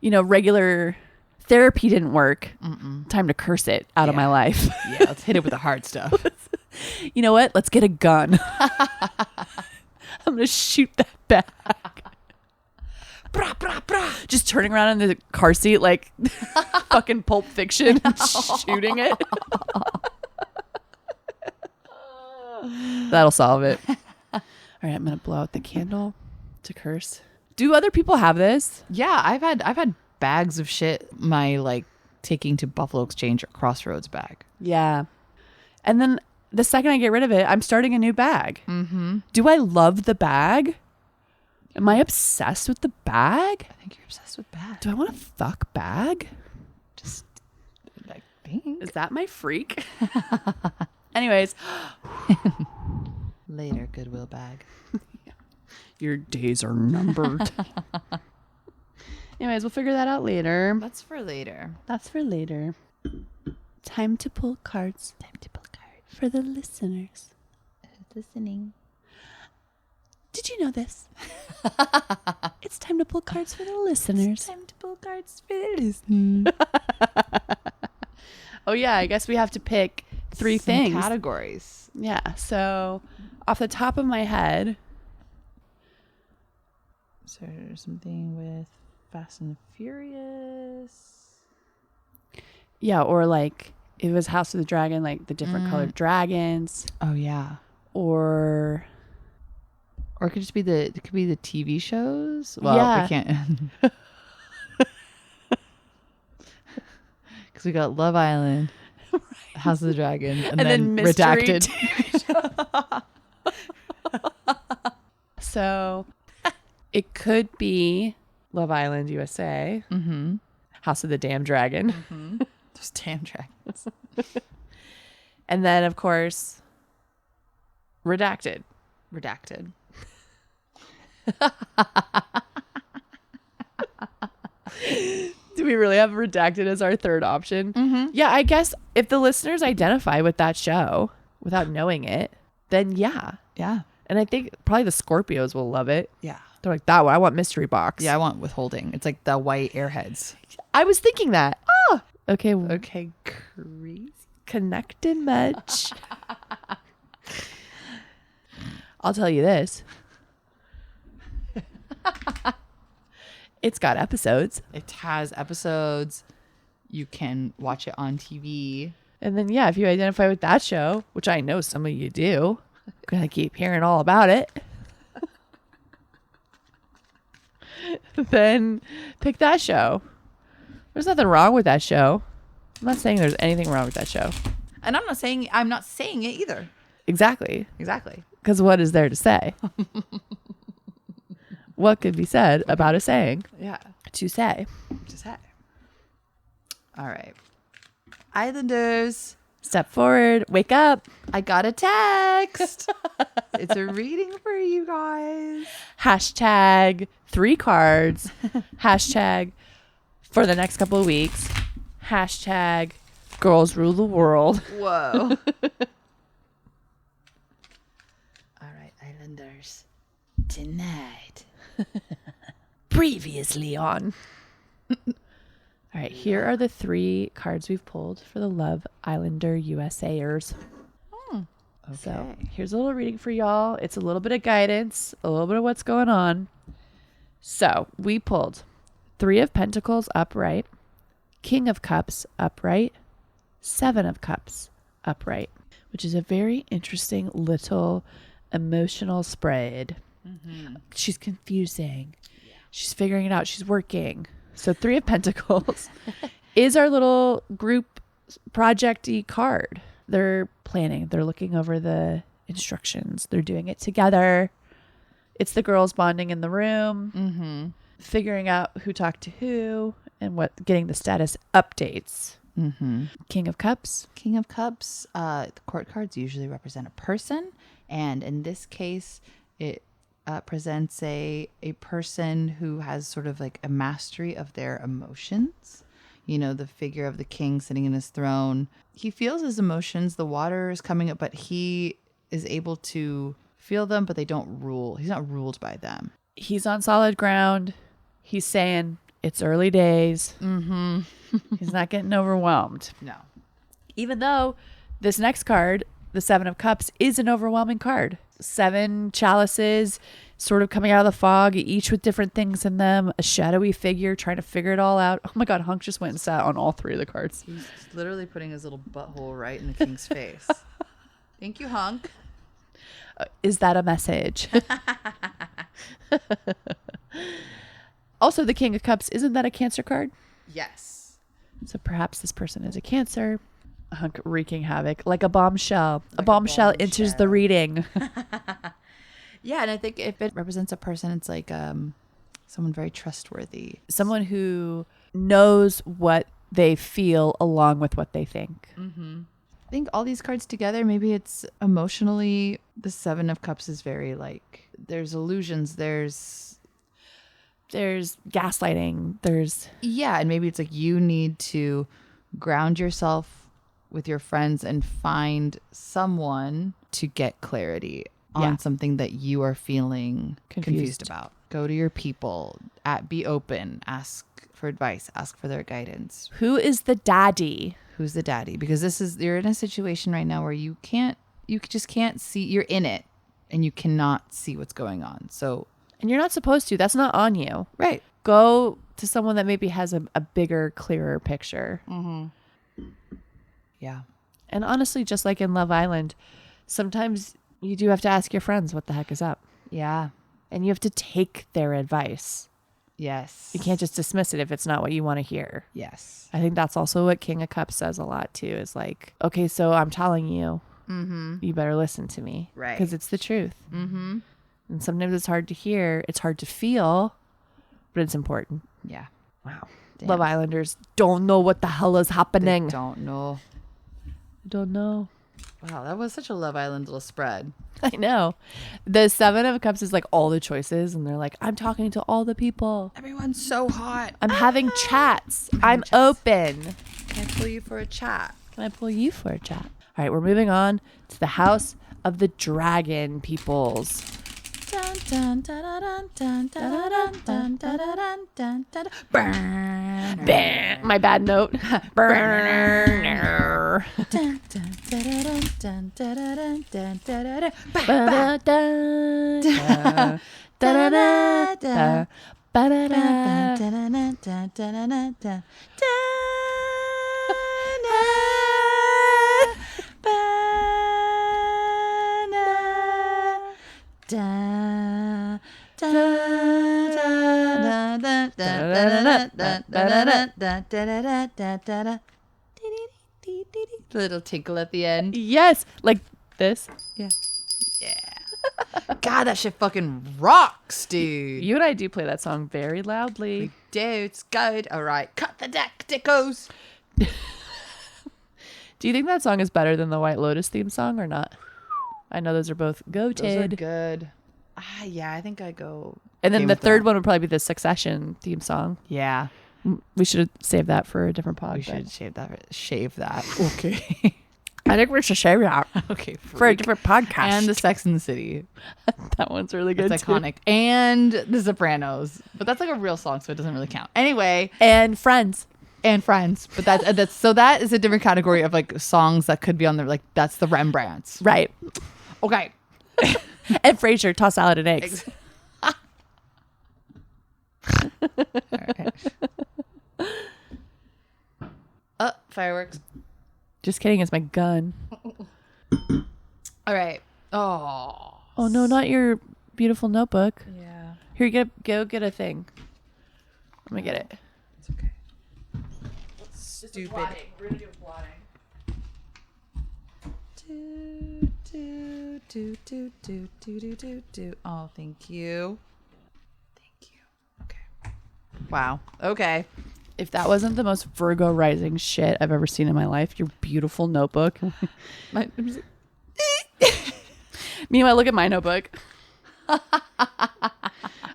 You know, regular therapy didn't work. Time to curse it out of my life. Yeah, let's hit it with the hard stuff. You know what? Let's get a gun. I'm going to shoot that bag. Brah, brah, brah. Just turning around in the car seat like fucking Pulp Fiction and shooting it. That'll solve it. All right, I'm going to blow out the candle to curse. Do other people have this? Yeah, I've had bags of shit. My like taking to Buffalo Exchange or Crossroads bag. Yeah. And then the second I get rid of it, I'm starting a new bag. Mm-hmm. Do I love the bag? Am I obsessed with the bag? I think you're obsessed with bags. Do I want to fuck bag? Just I think. Is that my freak? Anyways. Later, Goodwill bag. Your days are numbered. Anyways, we'll figure that out later. That's for later. That's for later. Time to pull cards. For the listeners. Listening. Did you know this? It's time to pull cards for the listeners. Time to pull cards for the listeners. Oh yeah, I guess we have to pick three Some things. categories. Yeah. So off the top of my head. So something with Fast and Furious. Yeah, or like it was House of the Dragon, like the different colored dragons. Oh yeah. Or it could just be the TV shows. Well, Yeah. we can't. Because we got Love Island, House of the Dragon, and then mystery Redacted. So it could be Love Island USA, House of the Damn Dragon. Those damn dragons. And then, of course, Redacted. Redacted. Do we really have Redacted as our third option? Yeah, I guess if the listeners identify with that show without knowing it, then yeah. Yeah. And I think probably the Scorpios will love it. Yeah. They're like, that one, I want Mystery Box. Yeah, I want Withholding. It's like the white airheads. I was thinking that. Oh, okay. Okay, crazy. Connected much. I'll tell you this. It's got episodes. It has episodes. You can watch it on TV. And then, yeah, if you identify with that show, which I know some of you do, I'm going to keep hearing all about it. Then pick that show. There's nothing wrong with that show. I'm not saying there's anything wrong with that show. And I'm not saying it either. Exactly. Exactly. Because what is there to say? What could be said about a saying? Yeah. To say. Just hey. All right. Islanders. Step forward. Wake up. I got a text. It's a reading for you guys. Hashtag 3 cards. Hashtag for the next couple of weeks. Hashtag girls rule the world. Whoa. All right, Islanders. Tonight. Previously on. All right, here are the 3 cards we've pulled for the Love Islander USAers. Okay. So here's a little reading for y'all. It's a little bit of guidance, a little bit of what's going on. So we pulled 3 of Pentacles upright, King of Cups upright, 7 of Cups upright, which is a very interesting little emotional spread. She's confusing. She's figuring it out. She's working. So 3 of Pentacles is our little group project-y card. They're planning. They're looking over the instructions. They're doing it together. It's the girls bonding in the room, figuring out who talked to who and getting the status updates. King of Cups. King of Cups. The court cards usually represent a person. And in this case, it presents a person who has sort of like a mastery of their emotions. You know, the figure of the king sitting in his throne. He feels his emotions. The water is coming up, but he is able to feel them, but they don't rule. He's not ruled by them. He's on solid ground. He's saying it's early days. He's not getting overwhelmed. No. Even though this next card, the 7 of Cups, is an overwhelming card. 7 chalices sort of coming out of the fog, each with different things in them. A shadowy figure trying to figure it all out. Oh my God, Hunk just went and sat on all 3 of the cards. He's literally putting his little butthole right in the king's face. Thank you, Hunk. Is that a message? Also, the King of Cups, isn't that a Cancer card? Yes. So perhaps this person is a Cancer. Hunk wreaking havoc like a bombshell. A bombshell enters the reading. Yeah, and I think if it represents a person, it's like someone very trustworthy. Someone who knows what they feel along with what they think. I think all these cards together, maybe it's emotionally, the 7 of Cups is very like, there's illusions, there's gaslighting. Yeah, and maybe it's like you need to ground yourself with your friends and find someone to get clarity on something that you are feeling confused about. Go to your people, be open, ask for advice, ask for their guidance. Who is the daddy? Who's the daddy? Because you're in a situation right now where you just can't see, you're in it and you cannot see what's going on. So, And you're not supposed to. That's not on you. right. Go to someone that maybe has a bigger, clearer picture. Yeah. And honestly, just like in Love Island, sometimes you do have to ask your friends what the heck is up. Yeah. And you have to take their advice. Yes. You can't just dismiss it if it's not what you want to hear. Yes. I think that's also what King of Cups says a lot too, is like, okay, so I'm telling you, you better listen to me. Right. Because it's the truth. And sometimes it's hard to hear. It's hard to feel, but it's important. Yeah. Wow. Love Islanders don't know what the hell is happening. Don't know. Don't know. Wow, that was such a Love Island little spread. I know. The Seven of Cups is like all the choices, and they're like, I'm talking to all the people. Everyone's so hot. I'm having chats. I'm open. Can I pull you for a chat? Can I pull you for a chat? All right, we're moving on to the House of the Dragon peoples. Dun, dun, dun, dun, dun, dun, dun, dun, dun, dun, dun, dun. Burn. Bam. My bad note. Burn. Dun, dun, dun, dun, dun, dun, dun, dun, dun. Ba-da-da. Da-da-da. Ba-da-da. Little tinkle at the end. Yes, like this. Yeah. God, that shit fucking rocks, dude. You and I do play that song very loudly. Do, it's good. All right, cut the deck, dickos. Do you think that song is better than the White Lotus theme song or not? I know those are both goated. Those are good. Yeah, I think I go. And then game the with third that. one would probably be the Succession theme song. Yeah, We should save that for a different pod. we but- should shave that. Okay. I think we should shave that Okay. for a different podcast. And the Sex and the City. that one's really good. It's too. iconic. And the Sopranos. But that's like a real song, so it doesn't really count. Anyway, And Friends. and Friends. But that's so that is a different category of like songs that could be on there. Like that's the Rembrandts. Right. Okay. And Frasier, toss salad and eggs. Oh, fireworks. Just kidding. It's my gun. All right. Oh. Oh, no, not your beautiful notebook. Yeah. Here, go get a thing. I'm going to get it. It's okay. Stupid. We're going to do blotting. Do. Oh, thank you. Thank you. Okay. Wow. Okay. If that wasn't the most Virgo rising shit I've ever seen in my life, your beautiful notebook. Meanwhile, look at my notebook.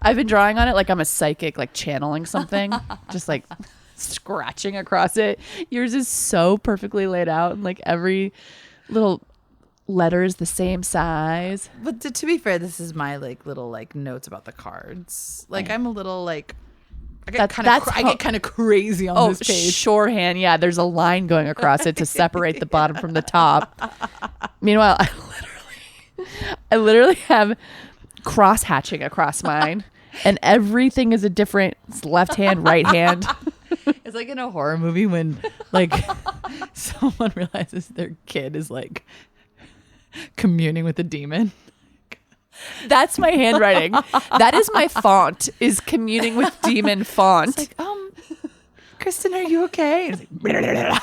I've been drawing on it like I'm a psychic, like channeling something, just like scratching across it. Yours is so perfectly laid out, and like every little letter is the same size. But to be fair, this is my like little like notes about the cards. Like I'm a little like I get kind of crazy on this page. Shorthand. Yeah, there's a line going across it to separate the bottom from the top. Meanwhile, I literally have cross hatching across mine, and everything is a different left hand, right hand. It's like in a horror movie when like someone realizes their kid is like communing with a demon. That's my handwriting. That is my font. Is communing with demon font. It's like, Kristen, are you okay? It's like,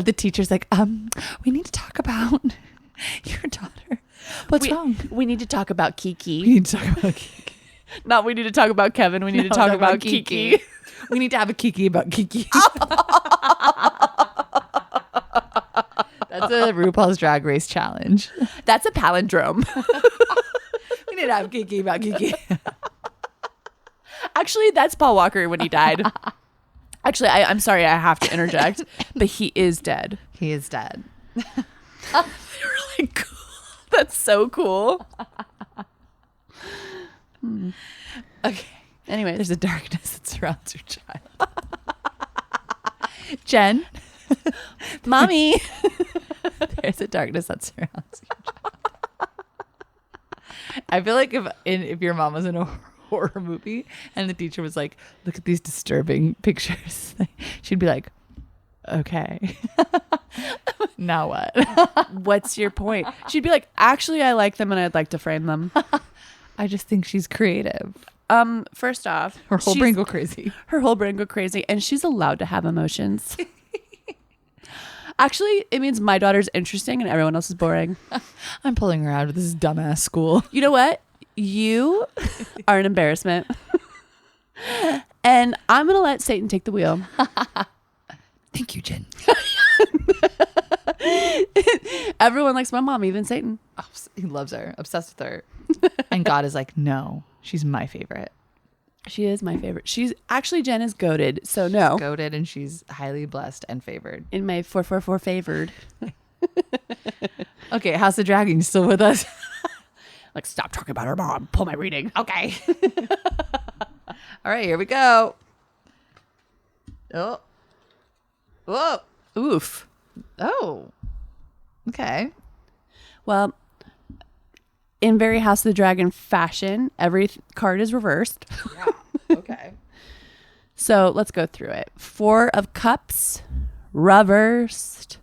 the teacher's like, we need to talk about your daughter. What's wrong? We need to talk about Kiki. We need to talk about Kiki. Not we need to talk about Kevin. We need to talk about Kiki. We need to have a Kiki about Kiki. That's a RuPaul's Drag Race challenge. That's a palindrome. We need to have Kiki about Kiki. Actually, that's Paul Walker when he died. Actually, I'm sorry, I have to interject, but he is dead. He is dead. You're really cool. That's so cool. Okay. Anyway, There's a darkness that surrounds your child. Jen. Mommy. There's a darkness that surrounds your child. I feel like if your mom was in a horror movie and the teacher was like, look at these disturbing pictures, she'd be like, okay. Now what? What's your point? She'd be like, actually, I like them and I'd like to frame them. I just think she's creative. First off, Her whole brain go crazy. Her whole brain go crazy, and she's allowed to have emotions. Actually, it means my daughter's interesting and everyone else is boring. I'm pulling her out of this dumbass school. You know what? You are an embarrassment. And I'm going to let Satan take the wheel. Thank you, Jen. Everyone likes my mom, even Satan. He loves her, obsessed with her. And God is like, no, she's my favorite. She is my favorite. She's actually, Jen is goated, so no. Goated, and she's highly blessed and favored. In my 444 favored. Okay, House of Dragon, you still with us? Like, stop talking about her mom. Pull my reading. Okay. All right, here we go. Oh. Whoa. Oof. Oh. Okay. Well, in very House of the Dragon fashion, every card is reversed. Yeah. Okay. So let's go through it. 4 of Cups, reversed.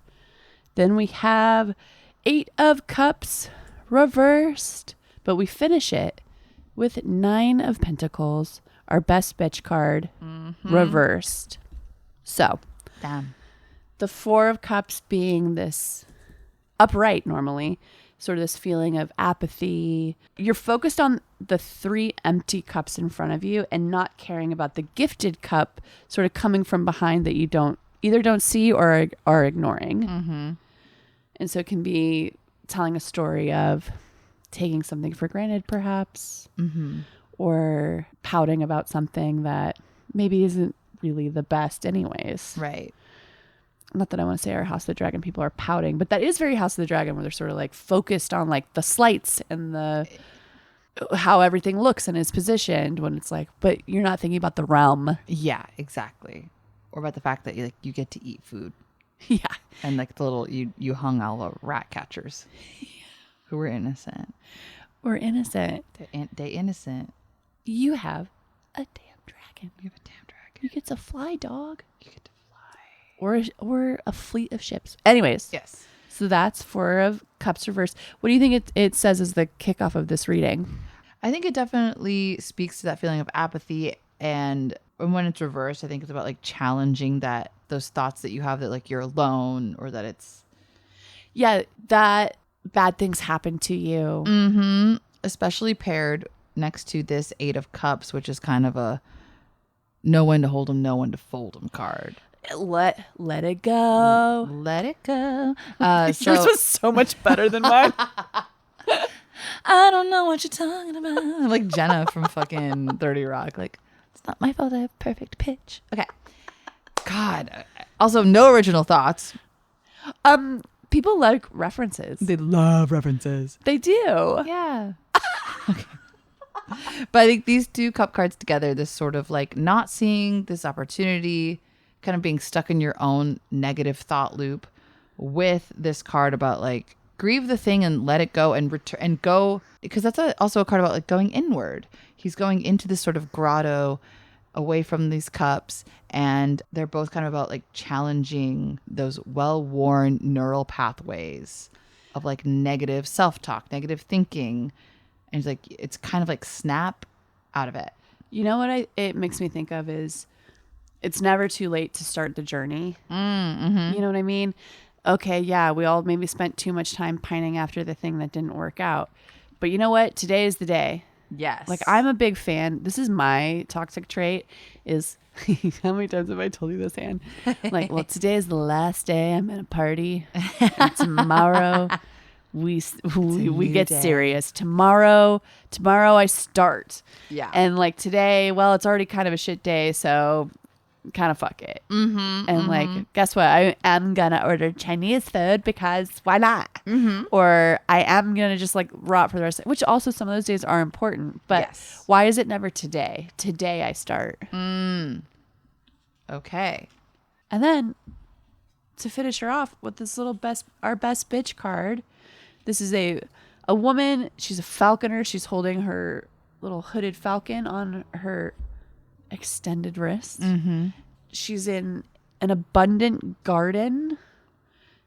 Then we have 8 of Cups, reversed. But we finish it with 9 of Pentacles, our best bitch card, reversed. So Damn. the 4 of Cups being this upright normally, sort of this feeling of apathy. You're focused on the 3 empty cups in front of you and not caring about the gifted cup sort of coming from behind that you either don't see or are ignoring. Mm-hmm. And so it can be telling a story of taking something for granted, perhaps, or pouting about something that maybe isn't really the best anyways. Right. Not that I want to say our House of the Dragon people are pouting, but that is very House of the Dragon, where they're sort of like focused on like the slights and the how everything looks and is positioned, when it's like, but you're not thinking about the realm. Yeah, exactly. Or about the fact that you get to eat food. Yeah. And like the little, you hung all the rat catchers who were innocent. We're innocent. They innocent. You have a damn dragon. You have a damn dragon. You get to fly, dog. You get to fly. Or a fleet of ships. Anyways. Yes. So that's 4 of Cups reversed. What do you think it says as the kickoff of this reading? I think it definitely speaks to that feeling of apathy, and when it's reversed, I think it's about like challenging those thoughts that you have that like you're alone, or that it's that bad things happen to you. especially paired next to this 8 of Cups, which is kind of a know when to hold them, know when to fold them card. Let it go. Let it go. Yours was so much better than mine. I don't know what you're talking about. I'm like Jenna from fucking 30 Rock. Like, it's not my fault I have perfect pitch. Okay. God. Also, no original thoughts. People like references. They love references. They do. Yeah. Okay. But I think these 2 cup cards together, this sort of like not seeing this opportunity, kind of being stuck in your own negative thought loop, with this card about like grieve the thing and let it go and return and go, because that's also a card about like going inward. He's going into this sort of grotto away from these cups, and they're both kind of about like challenging those well-worn neural pathways of like negative self-talk, negative thinking, and it's kind of like snap out of it. You know what it makes me think of is it's never too late to start the journey. Mm-hmm. You know what I mean? Okay, yeah, we all maybe spent too much time pining after the thing that didn't work out. But you know what? Today is the day. Yes. Like, I'm a big fan. This is my toxic trait is how many times have I told you this, Anne? Like, well, today is the last day I'm at a party. And tomorrow we get day. serious. Tomorrow I start. Yeah. And like today, well, it's already kind of a shit day, so kind of fuck it. And like, guess what? I am gonna order Chinese food because why not? Or I am gonna just like rot for the rest of, which also some of those days are important, but Yes. why is it never today? Today I start. Okay. And then to finish her off with this little our best bitch card. This is a woman. She's a falconer. She's holding her little hooded falcon on her extended wrist. She's in an abundant garden.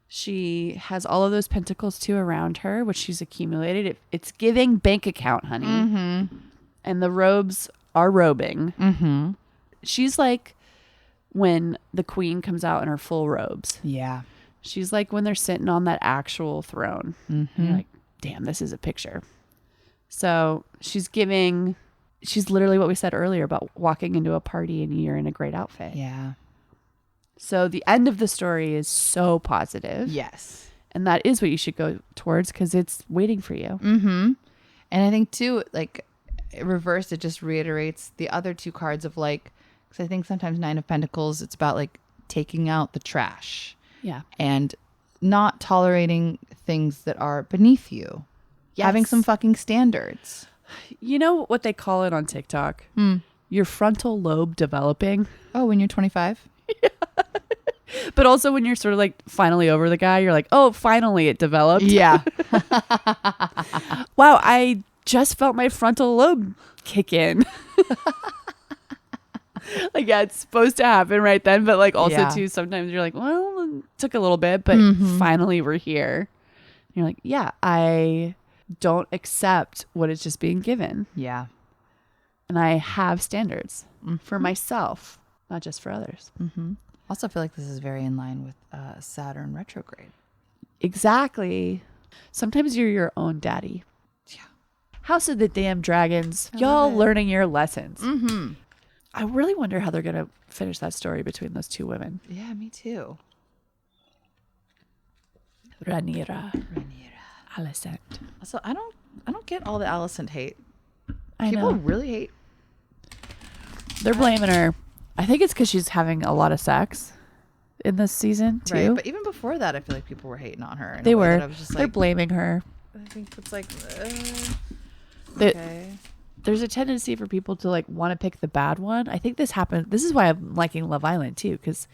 She has all of those pentacles too around her, which she's accumulated. It's giving bank account, honey. And the robes are robing. She's like when the queen comes out in her full robes. Yeah. She's like when they're sitting on that actual throne. And you're like, damn, this is a picture. So she's giving she's literally what we said earlier about walking into a party and you're in a great outfit. Yeah. So the end of the story is so positive. Yes. And that is what you should go towards because it's waiting for you. Mm-hmm. And I think too, like reversed, it just reiterates the other two cards of like, because I think sometimes Nine of Pentacles, it's about like taking out the trash. Yeah. And not tolerating things that are beneath you. Yes. Having some fucking standards. You know what they call it on TikTok? Your frontal lobe developing. Oh, when you're 25? But also when you're sort of like finally over the guy, you're like, oh, finally it developed. Yeah. Wow, I just felt my frontal lobe kick in. Like, yeah, it's supposed to happen right then. But like also too, sometimes you're like, well, it took a little bit, but finally we're here. And you're like, yeah, I don't accept what is just being given. Yeah. And I have standards for myself, not just for others. Mm-hmm. Also feel like this is very in line with Saturn retrograde. Exactly. Sometimes you're your own daddy. Yeah. House of the Damn Dragons. I Y'all love it. learning your lessons. Mm-hmm. I really wonder how they're going to finish that story between those two women. Yeah, me too. Rhaenyra. Alicent. Also, I don't get all the Alicent hate. I People know. really hate. They're blaming her. I think it's because she's having a lot of sex in this season too. Right, but even before that, I feel like people were hating on her. In They a way were. that I was just They're like, blaming her. I think it's like, They- okay. There's a tendency for people to like want to pick the bad one. I think this happened. This is why I'm liking Love Island too, because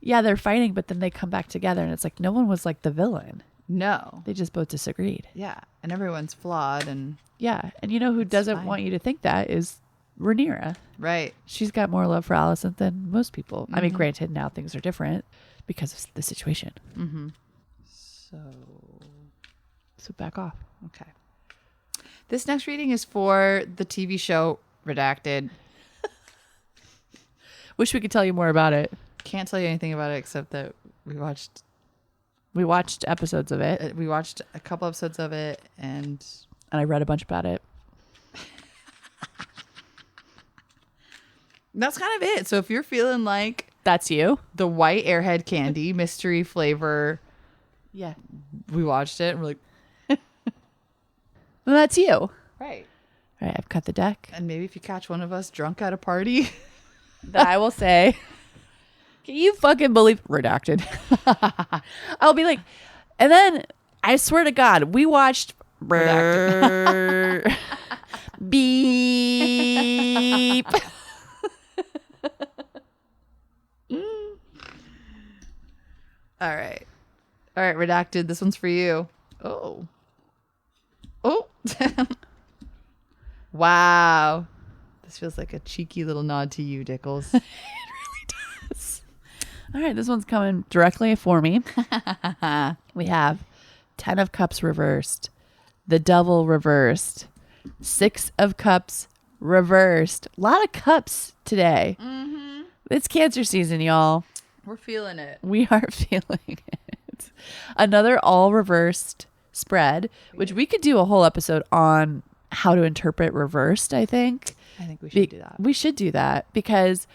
yeah, they're fighting, but then they come back together, and it's like no one was like the villain. No. They just both disagreed. Yeah, and everyone's flawed and Yeah, and you know who doesn't fine. want you to think that is Rhaenyra. right. She's got more love for Alicent than most people. I mean, granted, now things are different because of the situation. Mm-hmm. So back off. okay. This next reading is for the TV show Redacted. Wish we could tell you more about it. Can't tell you anything about it except that we watched episodes of it, we watched a couple episodes of it, and and I read a bunch about it. that's kind of it. So if you're feeling like That's you. the white airhead candy mystery flavor, Yeah. we watched it and we're like, Well, that's you. All right. right, I've cut the deck. And maybe if you catch one of us drunk at a party, That I will say, can you fucking believe Redacted? I'll be like, and then I swear to God, we watched Beep. all right. All right, Redacted. This one's for you. Oh. Wow. This feels like a cheeky little nod to you, Dickles. All right, this one's coming directly for me. We have 10 of Cups reversed, the Devil reversed, 6 of Cups reversed. A lot of cups today. Mm-hmm. It's Cancer season, y'all. We're feeling it. We are feeling it. Another all reversed spread, which we could do a whole episode on how to interpret reversed, I think. I think we should do that. We should do that because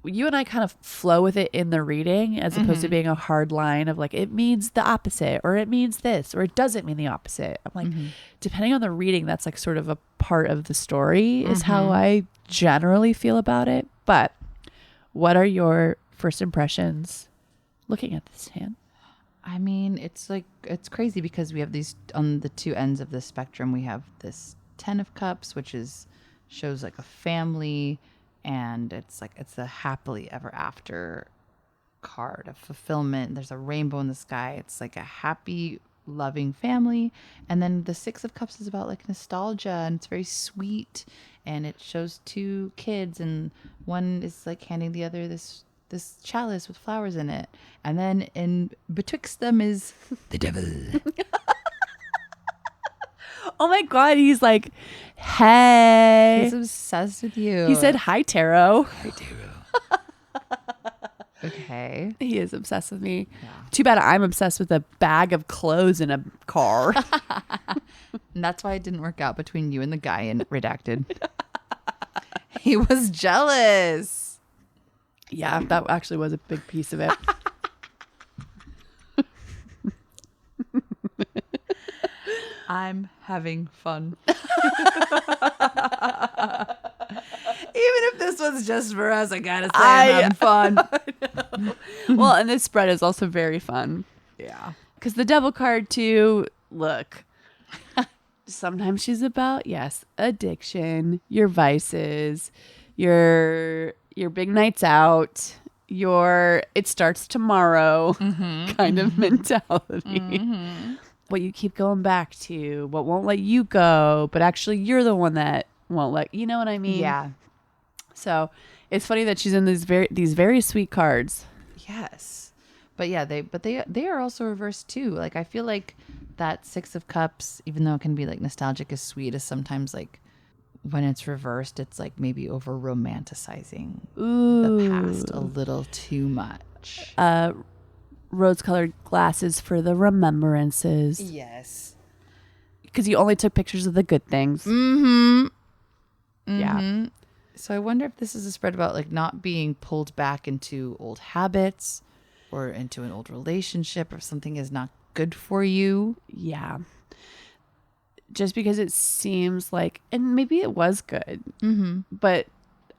you and I kind of flow with it in the reading as opposed to being a hard line of like, it means the opposite or it means this or it doesn't mean the opposite. I'm like, depending on the reading, that's like sort of a part of the story is how I generally feel about it. But what are your first impressions looking at this hand? I mean, it's crazy because we have these on the two ends of the spectrum. We have this 10 of Cups, which shows like a family, and it's a happily ever after card of fulfillment. There's a rainbow in the sky. It's like a happy, loving family. And then the 6 of Cups is about like nostalgia, and it's very sweet, and it shows 2 kids, and one is like handing the other this chalice with flowers in it, and then in betwixt them is The devil. Oh my God, he's like, hey. he's obsessed with you. He said, hi, Tarot. Hi, Taro. okay. He is obsessed with me. Yeah. Too bad I'm obsessed with a bag of clothes in a car. And that's why it didn't work out between you and the guy in Redacted. He was jealous. Yeah, that actually was a big piece of it. I'm having fun. Even if this was just for us, I gotta say I'm having fun. Well, and this spread is also very fun. Yeah. Because the devil card too, look, sometimes she's about, yes, addiction, your vices, your big nights out, your it starts tomorrow kind of mentality. What you keep going back to, what won't let you go, but actually you're the one that won't let, you know what I mean? Yeah. So it's funny that she's in these very sweet cards. Yes. But yeah, they are also reversed too. Like I feel like that 6 of Cups, even though it can be like nostalgic as sweet, is sometimes like when it's reversed, it's like maybe over romanticizing the past a little too much. Rose-colored glasses for the remembrances. Yes. Because you only took pictures of the good things. Yeah. So I wonder if this is a spread about like not being pulled back into old habits or into an old relationship, or something is not good for you. Yeah. Just because it seems like, and maybe it was good, but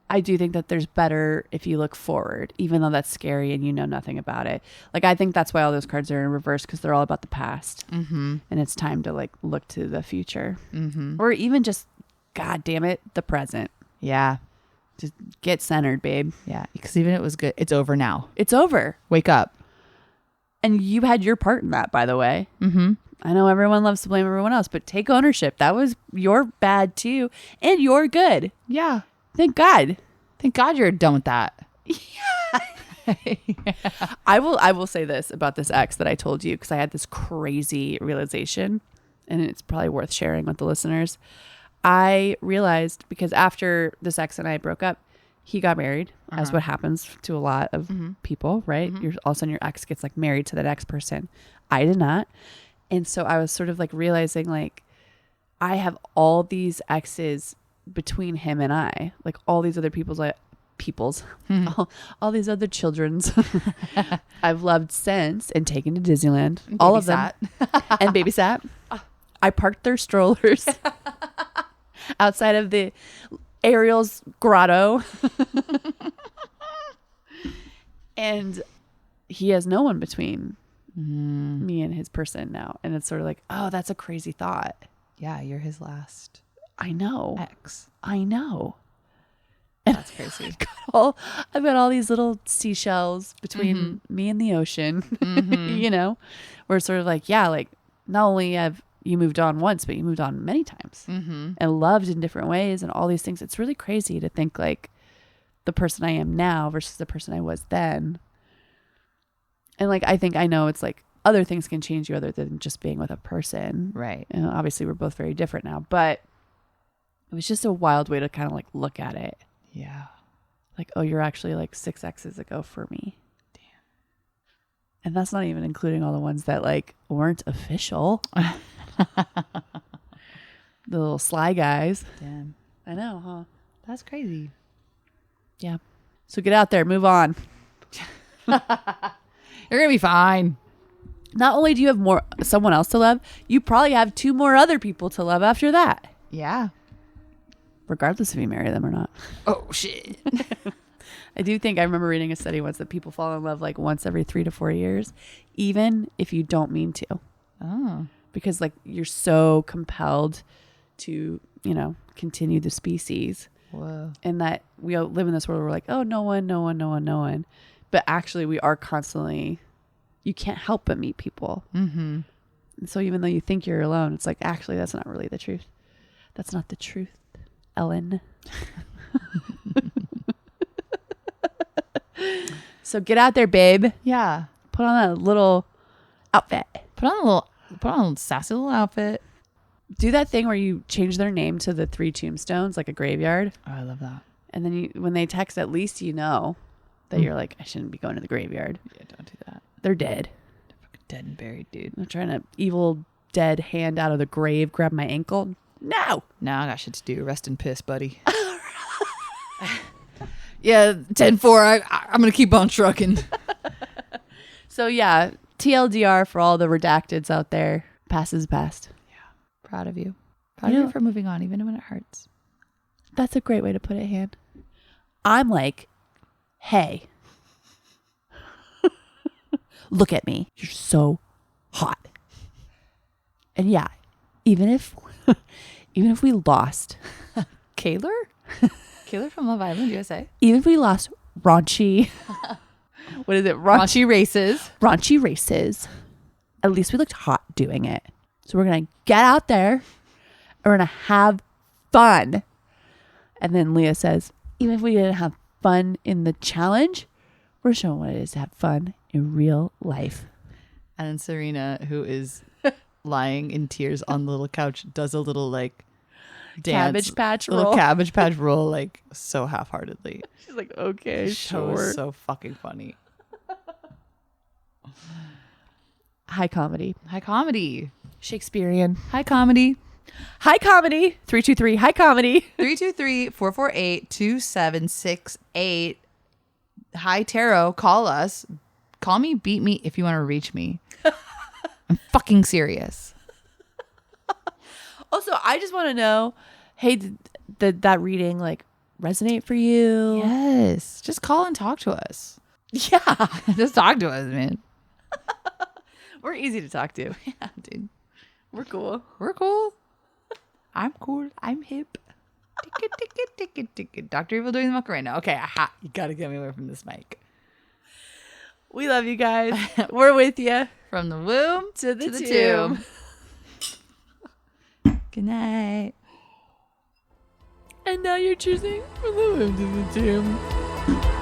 I do think that there's better if you look forward, even though that's scary and you know nothing about it. Like, I think that's why all those cards are in reverse, because they're all about the past. And it's time to like look to the future. Or even just, God damn it, the present. Yeah. Just get centered, babe. Yeah. Because even it was good. It's over now. It's over. Wake up. And you had your part in that, by the way. I know everyone loves to blame everyone else, but take ownership. That was your bad too. And you're good. Yeah. Thank God. Thank God you're done with that. I will say this about this ex that I told you, because I had this crazy realization, and it's probably worth sharing with the listeners. I realized, because after this ex and I broke up, he got married, as what happens to a lot of people, right? You're all of a sudden your ex gets like married to that ex person. I did not. And so I was sort of like realizing, like, I have all these exes between him and I, like all these other all these other children's I've loved since and taken to Disneyland, all of them, and babysat. I parked their strollers outside of the Ariel's grotto. And he has no one between me and his person now. And it's sort of like, oh, that's a crazy thought. Yeah. You're his last I know. ex. I know. That's crazy. I've got all these little seashells between me and the ocean, you know, where it's sort of like, yeah, like not only have you moved on once, but you moved on many times and loved in different ways and all these things. It's really crazy to think like the person I am now versus the person I was then. And like, I know it's like other things can change you other than just being with a person. Right. And obviously we're both very different now, but it was just a wild way to kind of like look at it. Yeah. Like, oh, you're actually like 6 exes ago for me. Damn. And that's not even including all the ones that like weren't official. The little sly guys. Damn. I know, huh? That's crazy. Yeah. So get out there, move on. You're going to be fine. Not only do you have someone else to love, you probably have 2 more other people to love after that. Yeah. Regardless if you marry them or not. Oh, shit. I do think I remember reading a study once that people fall in love like once every 3 to 4 years, even if you don't mean to. Oh. Because like you're so compelled to, you know, continue the species. Whoa. And that we all live in this world where we're like, oh, no one. But actually we are constantly, you can't help but meet people. And so even though you think you're alone, it's like, actually, that's not really the truth. That's not the truth, Ellen. So get out there, babe. Yeah. Put on a little outfit. Put on a sassy little outfit. Do that thing where you change their name to the 3 tombstones, like a graveyard. Oh, I love that. And then when they text, at least you know that you're like, I shouldn't be going to the graveyard. Yeah, don't do that. They're dead. They're fucking dead and buried, dude. They're trying to evil dead hand out of the grave, grab my ankle. No. Now I got shit to do. Rest in piss, buddy. Yeah, 10-4. I'm going to keep on trucking. So yeah, TLDR for all the redacteds out there. Past is past. Proud of you. Proud You of know- you for moving on, even when it hurts. That's a great way to put it, Han. I'm like, hey, look at me. You're so hot. And yeah, even if we lost Kaylor? Kaylor from Love Island, USA. even if we lost raunchy, what is it? Raunchy races. Raunchy races. At least we looked hot doing it. So we're going to get out there and we're going to have fun. And then Leah says, even if we didn't have fun in the challenge, we're showing what it is to have fun in real life. And then Serena, who is lying in tears on the little couch, does a little like dance. Cabbage patch little roll. cabbage patch roll, like so half-heartedly. She's like, okay, The show sure. is so fucking funny. High comedy. High comedy. Shakespearean. High comedy. High comedy. 323. High comedy. 323-448-2768. Hi Tarot, call us. Call me, beat me if you want to reach me. I'm fucking serious. Also, I just want to know, hey, did that reading like resonate for you? Yes. Just call and talk to us. Yeah. Just talk to us, man. We're easy to talk to. Yeah, dude. We're cool. We're cool. I'm cool. I'm hip. Ticket. Dr. Evil doing the Macarena. Okay, aha. You gotta get me away from this mic. We love you guys. We're with you. From the womb To the tomb. Good night. And now you're choosing from the womb to the tomb.